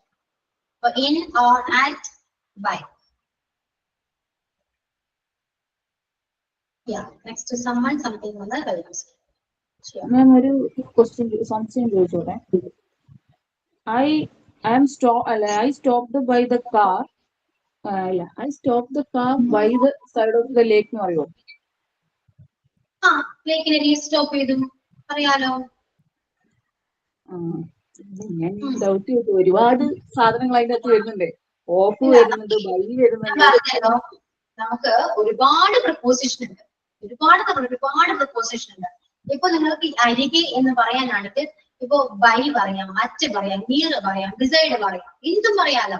In or at by. Next someone something വന്നാൽ കഴിയും. ഞാൻ ഒരു ക്വസ്റ്റ്യൻ സംശയം ചോദിച്ചോട്ടെ. I stopped by the car. I stopped the car by the side of the lake എന്ന് പറയുമോ? ലേക്കിനെ സ്റ്റോപ്പ് ചെയ്തു അറിയാലോ. ഞാൻ ഡൗട്ട് ചെയ്തു, ഒരുപാട് സാധനങ്ങൾ അതിന്റെ അകത്ത് വരുന്നുണ്ട്. ഓഫ് വരുന്നുണ്ട്, ബൈ വരുന്നുണ്ട്. നമുക്ക് ഒരുപാട് പ്രപ്പോസിഷൻ ഉണ്ട്, ഒരുപാട് പ്രപ്പോസിഷൻ ഉണ്ട്. ഇപ്പൊ നിങ്ങൾക്ക് അരികെ എന്ന് പറയാനാണെങ്കിൽ ഇപ്പൊ ബൈ പറയാം, അറ്റ് പറയാം, നിയർ പറയാം, ഡിസൈഡ് പറയാം, എന്തും പറയാലോ.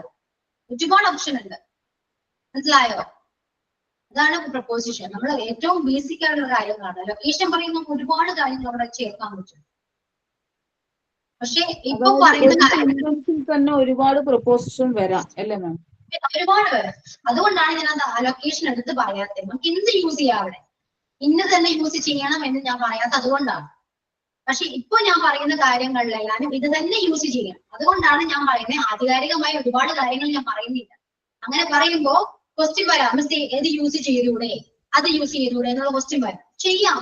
ഒരുപാട് ഓപ്ഷൻ ഉണ്ട്, മനസ്സിലായോ? അതാണ് പ്രപ്പോസിഷൻ. നമ്മൾ ഏറ്റവും ബേസിക് ആയിട്ടുള്ള കാര്യങ്ങളാണ്. ലൊക്കേഷൻ പറയുന്ന ഒരുപാട് കാര്യങ്ങൾ അവിടെ ചേർക്കാൻ പറ്റും. പക്ഷെ ഇപ്പൊ പറയുന്ന തന്നെ ഒരുപാട് പ്രപ്പോസിഷൻ വരാം അല്ലേ മാം? ഒരുപാട് വരാം. അതുകൊണ്ടാണ് ഞാൻ അത് ലൊക്കേഷൻ എടുത്ത് പറയാത്തത്. നമുക്ക് എന്ത് യൂസ് ചെയ്യാം അവിടെ, ഇന്ന് തന്നെ യൂസ് ചെയ്യണം എന്ന് ഞാൻ പറയാത്ത അതുകൊണ്ടാണ്. പക്ഷെ ഇപ്പൊ ഞാൻ പറയുന്ന കാര്യങ്ങളിലെല്ലാം ഇത് തന്നെ യൂസ് ചെയ്യണം. അതുകൊണ്ടാണ് ഞാൻ പറയുന്നത്. ആധികാരികമായ ഒരുപാട് കാര്യങ്ങൾ ഞാൻ പറയുന്നില്ല. അങ്ങനെ പറയുമ്പോ ക്വസ്റ്റ്യൻ വരാം, മിസ് ഏത് യൂസ് ചെയ്തൂടെ, അത് യൂസ് ചെയ്തൂടെ എന്നുള്ള ക്വസ്റ്റ്യൻ വരാം. ചെയ്യാം,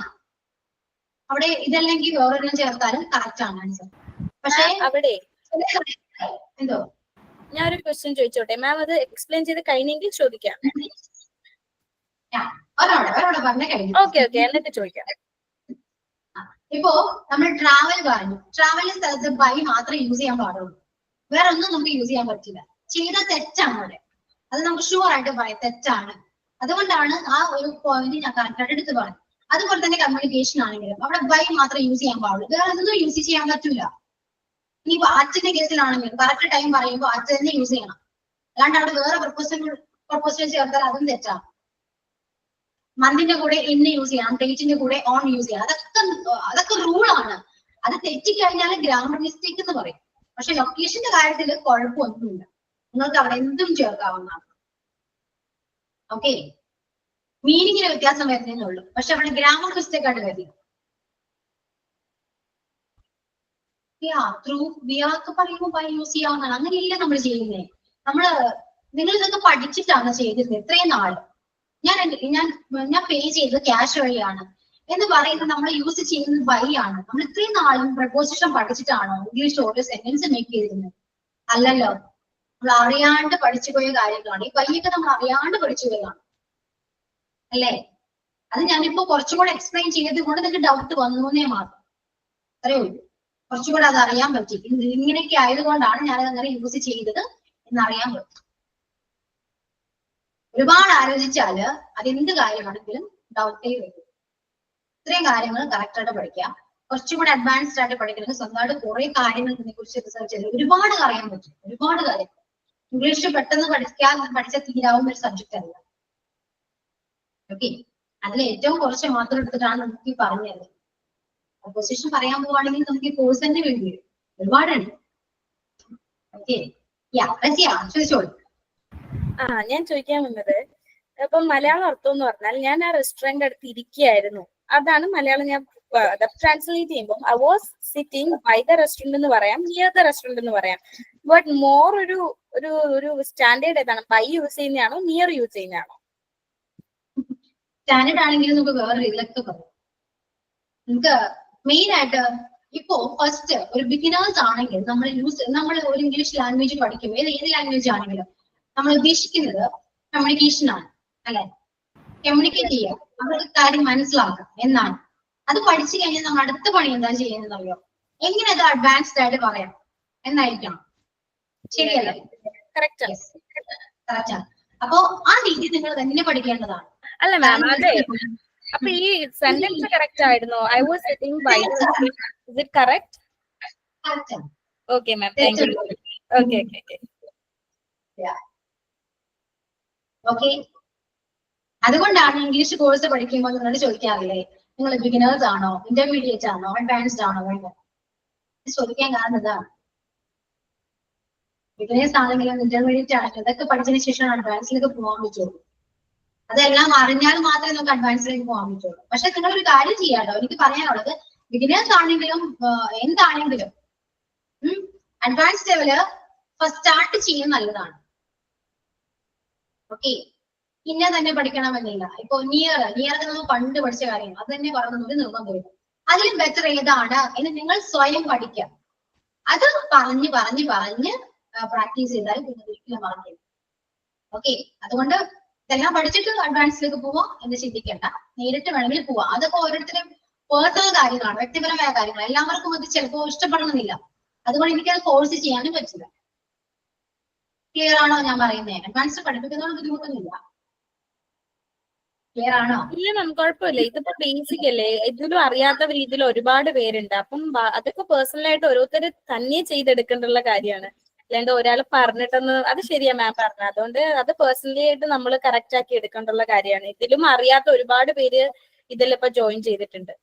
അവിടെ ഇതല്ലെങ്കിൽ വേറൊരെണ്ണം ചേർത്താലും കറക്റ്റ് ആണ് ആൻസർ. പക്ഷേ അവിടെ എന്തോ ഞാനൊരു ക്വസ്റ്റ്യൻ ചോദിച്ചോട്ടെ മാം, അത് എക്സ്പ്ലെയിൻ ചെയ്ത് കഴിഞ്ഞെങ്കിൽ ചോദിക്കാം. പറഞ്ഞ കഴിഞ്ഞു. ഓക്കെ, എന്നിട്ട് ചോദിക്കാം. ഇപ്പോ നമ്മൾ ട്രാവൽ പറഞ്ഞു, ട്രാവൽ സ്ഥലത്ത് ബൈ മാത്രമേ യൂസ് ചെയ്യാൻ പാടുള്ളൂ, വേറെ ഒന്നും നമുക്ക് യൂസ് ചെയ്യാൻ പറ്റില്ല. ചെയ്ത തെറ്റാണ് അവിടെ, അത് നമുക്ക് ഷുവർ ആയിട്ട് പറയാം തെറ്റാണ്. അതുകൊണ്ടാണ് ആ ഒരു പോയിന്റ് ഞാൻ കറക്റ്റ് എടുത്ത് പറഞ്ഞു. അതുപോലെ തന്നെ കമ്മ്യൂണിക്കേഷൻ ആണെങ്കിലും അവിടെ ബൈ മാത്രമേ യൂസ് ചെയ്യാൻ പാടുള്ളൂ, വേറെ ഒന്നും യൂസ് ചെയ്യാൻ പറ്റൂല. ഇനിയിപ്പോ അച്ഛന്റെ കേസിലാണെങ്കിലും കറക്റ്റ് ടൈം പറയുമ്പോൾ അച്ഛൻ തന്നെ യൂസ് ചെയ്യണം, അല്ലാണ്ട് അവിടെ വേറെ പ്രപ്പോസൽ ചേർത്താൽ അതും തെറ്റാണ്. മന്തിന്റെ കൂടെ ഇന്ന് യൂസ് ചെയ്യണം, ഡേറ്റിന്റെ കൂടെ ഓൺ യൂസ് ചെയ്യണം, അതൊക്കെ റൂളാണ്. അത് തെറ്റിക്കഴിഞ്ഞാൽ ഗ്രാമർ മിസ്റ്റേക്ക് എന്ന് പറയും. പക്ഷെ ലൊക്കേഷന്റെ കാര്യത്തിൽ കുഴപ്പമൊന്നുമില്ല, നിങ്ങൾക്ക് അവിടെ എന്തും ചേർക്കാവുന്നതാണ്. ഓക്കെ, മീനിങ്ങിന് വ്യത്യാസം വരുന്നേ ഉള്ളൂ, പക്ഷെ അവിടെ ഗ്രാമർ മിസ്റ്റേക്ക് ആയിട്ട് വരില്ല. ത്രൂ വിയാക്ക് പറയുമ്പോൾ ബൈ യൂസ് ചെയ്യാവുന്നതാണ്. അങ്ങനെയില്ല നമ്മൾ ചെയ്യുന്നേ. നിങ്ങൾ ഇതൊക്കെ പഠിച്ചിട്ടാണ് ചെയ്തിരുന്നത് ഇത്രയും നാള്. ഞാൻ പേ ചെയ്തത് ക്യാഷ് വഴിയാണ് എന്ന് പറയുന്നത് നമ്മൾ യൂസ് ചെയ്യുന്നത് ബൈ ആണ്. നമ്മൾ ഇത്രയും നാളും പ്രപ്പോസിഷൻ പഠിച്ചിട്ടാണോ ഇംഗ്ലീഷ് ഓരോ സെന്റൻസ് മേക്ക് ചെയ്തിരുന്നത്? അല്ലല്ലോ, നമ്മൾ അറിയാണ്ട് പഠിച്ചു പോയ കാര്യങ്ങളാണ്. ഈ ബൈയൊക്കെ നമ്മൾ അറിയാണ്ട് പഠിച്ചു പോയതാണ് അല്ലേ? അത് ഞാനിപ്പോ കുറച്ചുകൂടെ എക്സ്പ്ലെയിൻ ചെയ്തത് കൊണ്ട് നിങ്ങൾക്ക് ഡൗട്ട് വന്നേ മാത്രം, അത്രയേ ഉള്ളൂ. കുറച്ചുകൂടെ അത് അറിയാൻ പറ്റി. ഇങ്ങനെയൊക്കെ ആയതുകൊണ്ടാണ് ഞാനത് അങ്ങനെ യൂസ് ചെയ്തത് എന്നറിയാൻ പറ്റും. ഒരുപാട് ആലോചിച്ചാല് അതെന്ത് കാര്യമാണെങ്കിലും ഡൗട്ടേ വരും. ഇത്രയും കാര്യങ്ങൾ കറക്റ്റായിട്ട് പഠിക്കാം. കുറച്ചും കൂടെ അഡ്വാൻസ്ഡ് ആയിട്ട് പഠിക്കുന്നത് സ്വന്തമായിട്ട് കുറെ കാര്യങ്ങൾ ഇതിനെ കുറിച്ച് റിസർച്ച് ചെയ്ത് ഒരുപാട് അറിയാൻ പറ്റും. ഒരുപാട് കാര്യങ്ങൾ ഇംഗ്ലീഷ് പെട്ടെന്ന് പഠിച്ചാൽ തീരാവുന്ന ഒരു സബ്ജക്റ്റ് അല്ല. ഓക്കെ, അതിൽ ഏറ്റവും കുറച്ച് മാത്രം എടുത്തിട്ടാണ് നമുക്ക് ഈ പറഞ്ഞത്. പൊസിഷൻ പറയാൻ പോവാണെങ്കിൽ നമുക്ക് ഈ കോഴ്സ് തന്നെ വേണ്ടി വരും, ഒരുപാടുണ്ട്. ഓക്കെ, ചോദിച്ചോളൂ. ഞാൻ ചോദിക്കാൻ വന്നത് ഇപ്പൊ മലയാളം അർത്ഥം എന്ന് പറഞ്ഞാൽ ഞാൻ ആ റെസ്റ്റോറന്റ് അടുത്ത് ഇരിക്കുകയായിരുന്നു, അതാണ് മലയാളം. ഞാൻ ട്രാൻസ്ലേറ്റ് ചെയ്യുമ്പോൾ I was sitting by the restaurant എന്ന് പറയാം, നിയർ ദ റെസ്റ്റോറന്റ് എന്ന് പറയാം. ബട്ട് മോർ ഒരു സ്റ്റാൻഡേർഡ് ഏതാണ്? ബൈ യൂസ് ചെയ്യുന്നതാണോ നിയർ യൂസ് ചെയ്യുന്നതാണോ? സ്റ്റാൻഡേർഡ് ആണെങ്കിൽ നമുക്ക് വേറെ രീതിയിലൊക്കെ പറയാം. നമുക്ക് മെയിൻ ആയിട്ട് ഇപ്പോ ഫസ്റ്റ് ഒരു ബിഗിനേഴ്സ് ആണെങ്കിൽ നമ്മൾ ഒരു ഇംഗ്ലീഷ് ലാംഗ്വേജ് പഠിക്കുമ്പോൾ ഏത് ലാംഗ്വേജ് ആണെങ്കിലും നമ്മൾ ഉദ്ദേശിക്കുന്നത് കമ്മ്യൂണിക്കേഷൻ ആണ്, അല്ലെ? കമ്മ്യൂണിക്കേറ്റ് ചെയ്യുക, അവർക്ക് കാര്യം മനസ്സിലാക്കുക എന്നാണ്. അത് പഠിച്ചു കഴിഞ്ഞാൽ നമ്മൾ അടുത്ത പണി എന്താ ചെയ്യുന്നത് അറിയോ? എങ്ങനെ അത് അഡ്വാൻസ്ഡ് ആയിട്ട് പറയാം എന്നായിരിക്കണം. ശരിയല്ലേ? കറക്റ്റ്. അപ്പോ ആ രീതി നിങ്ങൾ തന്നെ പഠിക്കേണ്ടതാണ്. അല്ല മാം, അതെ. അപ്പൊ ഈ സെന്റൻസ് കറക്റ്റ് ആയിരുന്നോ? I was sitting by. Is it correct? Okay ma'am, thank you. Okay. Okay, അതുകൊണ്ടാണ് ഇംഗ്ലീഷ് കോഴ്സ് പഠിക്കുമ്പോൾ നിങ്ങളോട് ചോദിക്കാറില്ലേ, നിങ്ങൾ ബിഗിനേഴ്സ് ആണോ, ഇന്റർമീഡിയറ്റ് ആണോ, അഡ്വാൻസ്ഡ് ആണോ വേണ്ടത്? ചോദിക്കാൻ കാരണം ഇതാണ്. ബിഗിനേഴ്സ് ആണെങ്കിലും ഇന്റർമീഡിയറ്റ് ആണെങ്കിലും ഇതൊക്കെ പഠിച്ചതിന് ശേഷമാണ് അഡ്വാൻസിലേക്ക് പോകാൻ പറ്റുള്ളൂ. അതെല്ലാം അറിഞ്ഞാൽ മാത്രമേ നമുക്ക് അഡ്വാൻസിലേക്ക് പോകാൻ പറ്റുള്ളൂ. പക്ഷെ നിങ്ങളൊരു കാര്യം ചെയ്യാട്ടോ, എനിക്ക് പറയാനുള്ളത് ബിഗിനേഴ്സ് ആണെങ്കിലും എന്താണെങ്കിലും അഡ്വാൻസ് ലെവല് ഫസ്റ്റ് സ്റ്റാർട്ട് ചെയ്യുന്നത് നല്ലതാണ്. ഓക്കെ, പിന്നെ തന്നെ പഠിക്കണമെന്നില്ല. ഇപ്പൊ നിയർ നമ്മൾ പണ്ട് പഠിച്ച കാര്യം അത് തന്നെ പറയുന്നത് ഒരു നിർബന്ധമില്ല. അതിലും ബെറ്റർ ഏതാണ് എന്ന് നിങ്ങൾ സ്വയം പഠിക്കാം. അത് പറഞ്ഞ് പ്രാക്ടീസ് ചെയ്താൽ പിന്നെ ഒരിക്കലും മറക്കില്ല. ഓക്കെ, അതുകൊണ്ട് ഇതെല്ലാം പഠിച്ചിട്ട് അഡ്വാൻസിലേക്ക് പോവാം എന്ന് ചിന്തിക്കേണ്ട, നേരിട്ട് വേണമെങ്കിൽ പോവാം. അതൊക്കെ ഓരോരുത്തരും പേഴ്സണൽ കാര്യങ്ങളാണ്, വ്യക്തിപരമായ കാര്യങ്ങൾ. എല്ലാവർക്കും അത് ചിലപ്പോൾ ഇഷ്ടപ്പെടണമെന്നില്ല, അതുകൊണ്ട് എനിക്കത് ഫോഴ്സ് ചെയ്യാനും പറ്റില്ല. ക്ലിയർ ആണോ ഞാൻ പറയുന്നത്? അഡ്വാൻസ് പഠിപ്പിക്കുന്നതുകൊണ്ട് ബുദ്ധിമുട്ടൊന്നുമില്ല. ക്ലിയർ ആണോ? ഇല്ല മാം, കുഴപ്പമില്ല. ഇതിപ്പോ ബേസിക് അല്ലേ, ഇതിലും അറിയാത്ത രീതിയിൽ ഒരുപാട് പേരുണ്ട്. അപ്പം അതൊക്കെ പേഴ്സണലായിട്ട് ഓരോരുത്തർ തന്നെ ചെയ്തെടുക്കേണ്ടുള്ള കാര്യമാണ്, അല്ലാണ്ട് ഒരാൾ പറഞ്ഞിട്ടൊന്ന്. അത് ശരിയാ മാം പറഞ്ഞത്. അതുകൊണ്ട് അത് പേഴ്സണലി ആയിട്ട് നമ്മൾ കറക്റ്റ് ആക്കി എടുക്കേണ്ടുള്ള കാര്യമാണ്. ഇതിലും അറിയാത്ത ഒരുപാട് പേര് ഇതിലിപ്പോ ജോയിൻ ചെയ്തിട്ടുണ്ട്.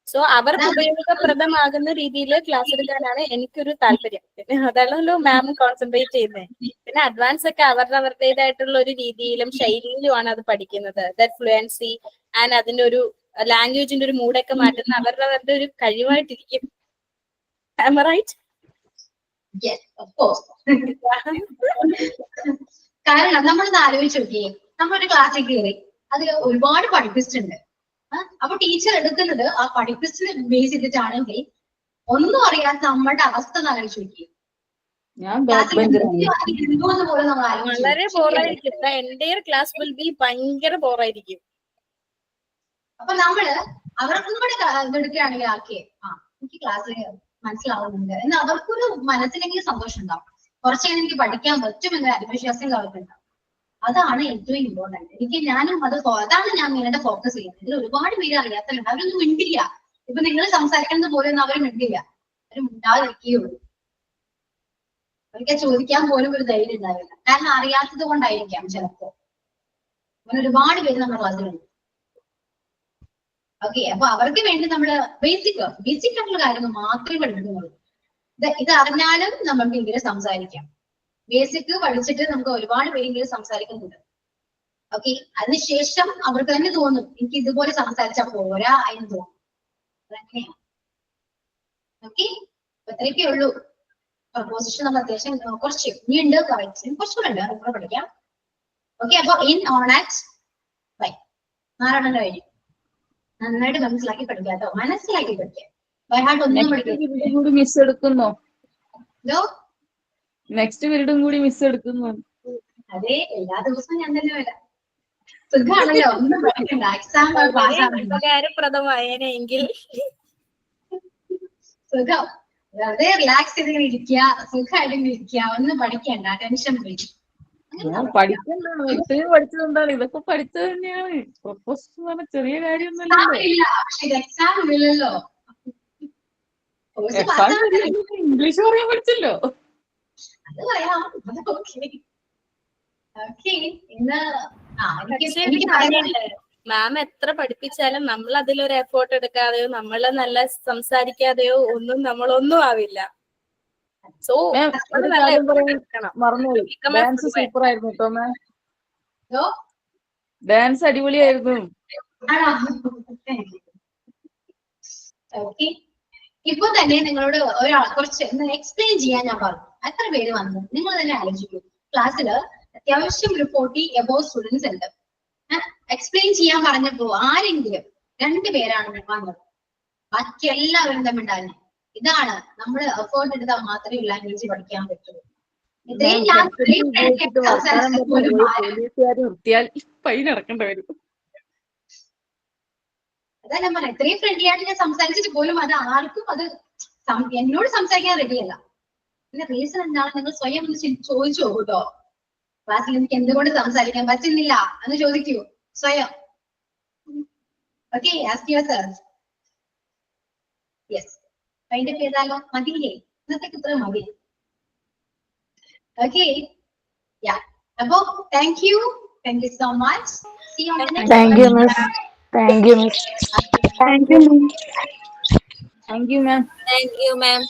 സോ അവർക്ക് ഉപയോഗപ്രദമാകുന്ന രീതിയിൽ ക്ലാസ് എടുക്കാനാണ് എനിക്കൊരു താല്പര്യം. പിന്നെ അതാണല്ലോ മാം കോൺസെൻട്രേറ്റ് ചെയ്യുന്നത്. പിന്നെ അഡ്വാൻസ് ഒക്കെ അവരുടേതായിട്ടുള്ള ഒരു രീതിയിലും ശൈലിയിലുമാണ് അത് പഠിക്കുന്നത്. ദാറ്റ് ഫ്ലുവൻസി ആൻഡ് അതിന്റെ ഒരു ലാംഗ്വേജിന്റെ ഒരു മൂഡൊക്കെ മാറ്റുന്ന അവരുടെ ഒരു കഴിവായിട്ടിരിക്കും. Am I right? Yes, of course. കാരണം നമ്മളൊന്ന് ആലോചിച്ച് നോക്കിയേ, നമ്മളൊരു ക്ലാസ്സിൽ കയറി അതിൽ ഒരുപാട് പഠിപ്പിച്ചിട്ടുണ്ട്. അപ്പൊ ടീച്ചർ എടുക്കുന്നത് ആ പഠിപ്പിച്ചിന് ബേസ് ചെയ്തിട്ടാണെങ്കിൽ ഒന്നും അറിയാത്ത നമ്മളുടെ അവസ്ഥ ആലോചിച്ച് നോക്കിയേ. വളരെ ബോറായിരിക്കും. എന്റെ ക്ലാസ് വിൽ ബി ഭയങ്കര ബോറായിരിക്കും. അപ്പൊ നമ്മള് അവർക്കൊന്നും കൂടെ ഇതെടുക്കുകയാണെങ്കിൽ ആക്കിയേ, എനിക്ക് ക്ലാസ്സിൽ മനസ്സിലാവുന്നുണ്ട് എന്ന് അവർക്കൊരു മനസ്സിലെങ്കിലും സന്തോഷം ഉണ്ടാവും. കുറച്ചെങ്കിലും എനിക്ക് പഠിക്കാൻ പറ്റുമെന്ന് ആത്മവിശ്വാസം അവർക്കുണ്ടാവും. അതാണ് ഏറ്റവും ഇമ്പോർട്ടന്റ്. അതാണ് ഞാൻ നിങ്ങളുടെ ഫോക്കസ് ചെയ്യുന്നത്. ഇതിൽ ഒരുപാട് പേര് അറിയാത്തവരുണ്ട്, അവരൊന്നും മിണ്ടില്ല. ഇപ്പൊ നിങ്ങൾ സംസാരിക്കുന്നത് പോലെ ഒന്നും അവർ മിണ്ടില്ല, അവർ മിണ്ടാതിരിക്കുകയുള്ളൂ. അവർക്ക് ചോദിക്കാൻ പോലും ഒരു ധൈര്യം ഉണ്ടാവില്ല, കാരണം അറിയാത്തത് കൊണ്ടായിരിക്കാം ചിലപ്പോ. അങ്ങനെ ഒരുപാട് പേര് നമ്മുടെ ക്ലാസ്സിലുണ്ട്. ഓക്കെ, അപ്പൊ അവർക്ക് വേണ്ടി നമ്മള് ബേസിക് ആയിട്ടുള്ള കാര്യങ്ങൾ മാത്രമേ പഠിപ്പിക്കുന്നുള്ളൂ. ഇത് അറിഞ്ഞാലും നമുക്ക് ഇംഗ്ലീഷ് സംസാരിക്കാം. ബേസിക് പഠിച്ചിട്ട് നമുക്ക് ഒരുപാട് പേര് ഇംഗ്ലീഷ് സംസാരിക്കുന്നുണ്ട്. ഓക്കെ, അതിനുശേഷം അവർക്ക് തന്നെ തോന്നും എനിക്ക് ഇതുപോലെ സംസാരിച്ചാൽ പോരാ എന്ന് തോന്നും. അതങ്ങനെയാണ്. ഓക്കെ, അത്രയൊക്കെ ഉള്ളൂ. പ്രൊപ്പോസിഷൻ നമ്മൾ അത്യാവശ്യം കുറച്ച് ഇനിയുണ്ട്, കുറച്ചുകൂടെ ഉണ്ട്, അതുകൂടെ പഠിക്കാം. ഓക്കെ, അപ്പൊ ഇൻ, ഓൺ, ആറ്റ്, ബൈ 4 കഴിഞ്ഞു. നന്നായിട്ട് മനസ്സിലാക്കി പഠിക്കാം കേട്ടോ, മനസ്സിലാക്കി പഠിക്കാം. ബൈ ഹാർട്ട് ഒന്നും പഠിക്കാം. മിസ് എടുക്കുന്നോ? നെക്സ്റ്റ് പീരീഡും കൂടി മിസ് എടുക്കുന്നു. അതെ, എല്ലാ ദിവസവും ഞാൻ തന്നെ വരാം. സുഖാണല്ലോ, ഒന്നും പഠിക്കണ്ട, എക്സാം ഉപകാരപ്രദമായേനെങ്കിൽ സുഖം. വെറുതെ റിലാക്സ് ചെയ്ത് ഇരിക്കുക, സുഖമായിട്ട് ഇരിക്കുക, ഒന്നും പഠിക്കണ്ട, ടെൻഷൻ പോയി. പഠിക്കണ്ടാണോ? ഇത്രയും പഠിച്ചത് എന്താണ്? ഇതൊക്കെ പഠിച്ചത് തന്നെയാണ്. പ്രൊപ്പോസൽ ചെറിയ കാര്യമൊന്നുമില്ല. പക്ഷെ എക്സാം ഇല്ലല്ലോ. Course exam പാസ്സാവണം. ഇംഗ്ലീഷ് പറയാൻ പഠിച്ചല്ലോ. അത് പറയാം. അത് ഓക്കെ. ഓക്കെ. ഇന്ന് പക്ഷേ എനിക്ക് പറയാൻ മാം എത്ര പഠിപ്പിച്ചാലും നമ്മൾ അതിലൊരു എഫേർട്ട് എടുക്കാതെയോ നമ്മള് നല്ല സംസാരിക്കാതെയോ ഒന്നും നമ്മളൊന്നും ആവില്ല. സോ മാം നമ്മൾ ഒരു നല്ല കാര്യം എഫേർട്ട് പറയാൻ എടുക്കണം. മറന്നുപോയി. Become a dance fluent. Super ആയിരുന്നു കേട്ടോ മാം. ഇതോ ഡാൻസ് അടിപൊളിയായിരുന്നു. ഓക്കെ. ഇപ്പൊ തന്നെ നിങ്ങളോട് കുറച്ച് എക്സ്പ്ലെയിൻ ചെയ്യാൻ ഞാൻ പറഞ്ഞു. എത്ര പേര് വന്നു നിങ്ങൾ തന്നെ ആലോചിക്കൂ. ക്ലാസ്സില് അത്യാവശ്യം ഒരു 40 എബോവ് സ്റ്റുഡൻസ് ഉണ്ട്. എക്സ്പ്ലെയിൻ ചെയ്യാൻ പറഞ്ഞപ്പോ ആരെങ്കിലും 2 പേരാണ് വന്നത്. ബാക്കി എല്ലാവരും തമ്മിലുണ്ടായിരുന്നു. ഇതാണ് നമ്മൾ എഫേർട്ട് എടുത്താൽ മാത്രമേ ലാംഗ്വേജ് പഠിക്കാൻ പറ്റുള്ളൂ. ഇത്രയും ഞാൻ ഉപയോഗിച്ചിട്ട് വർത്താനം പറഞ്ഞു പോലീസുകാർ നിർത്തിയാൽ ഫൈൻ അടക്കേണ്ട വരും. അതാ ഞാൻ പറയാം, ഇത്രയും ഫ്രണ്ട്ലി ആയിട്ട് ഞാൻ സംസാരിച്ചിട്ട് പോലും അത് ആർക്കും അത് എന്നോട് സംസാരിക്കാൻ റെഡിയല്ല. പിന്നെ റീസൺ എന്താണ് നിങ്ങൾ സ്വയം ഒന്ന് ചോദിച്ചു കേട്ടോ. ക്ലാസ്സിൽ എനിക്ക് എന്തുകൊണ്ട് സംസാരിക്കാൻ പറ്റുന്നില്ല എന്ന് ചോദിക്കൂ സ്വയം. Okay, ask yourself. യെസ്, അതിന്റെ പേരാലോ മതിയില്ലേ? ഇന്നത്തേക്ക് ഇത്ര മതി. ഓക്കെ, യാ. അപ്പോ thank you so much. See you on the next Thank you, one. miss. Thank you, miss. Thank you, ma'am. Thank you, ma'am.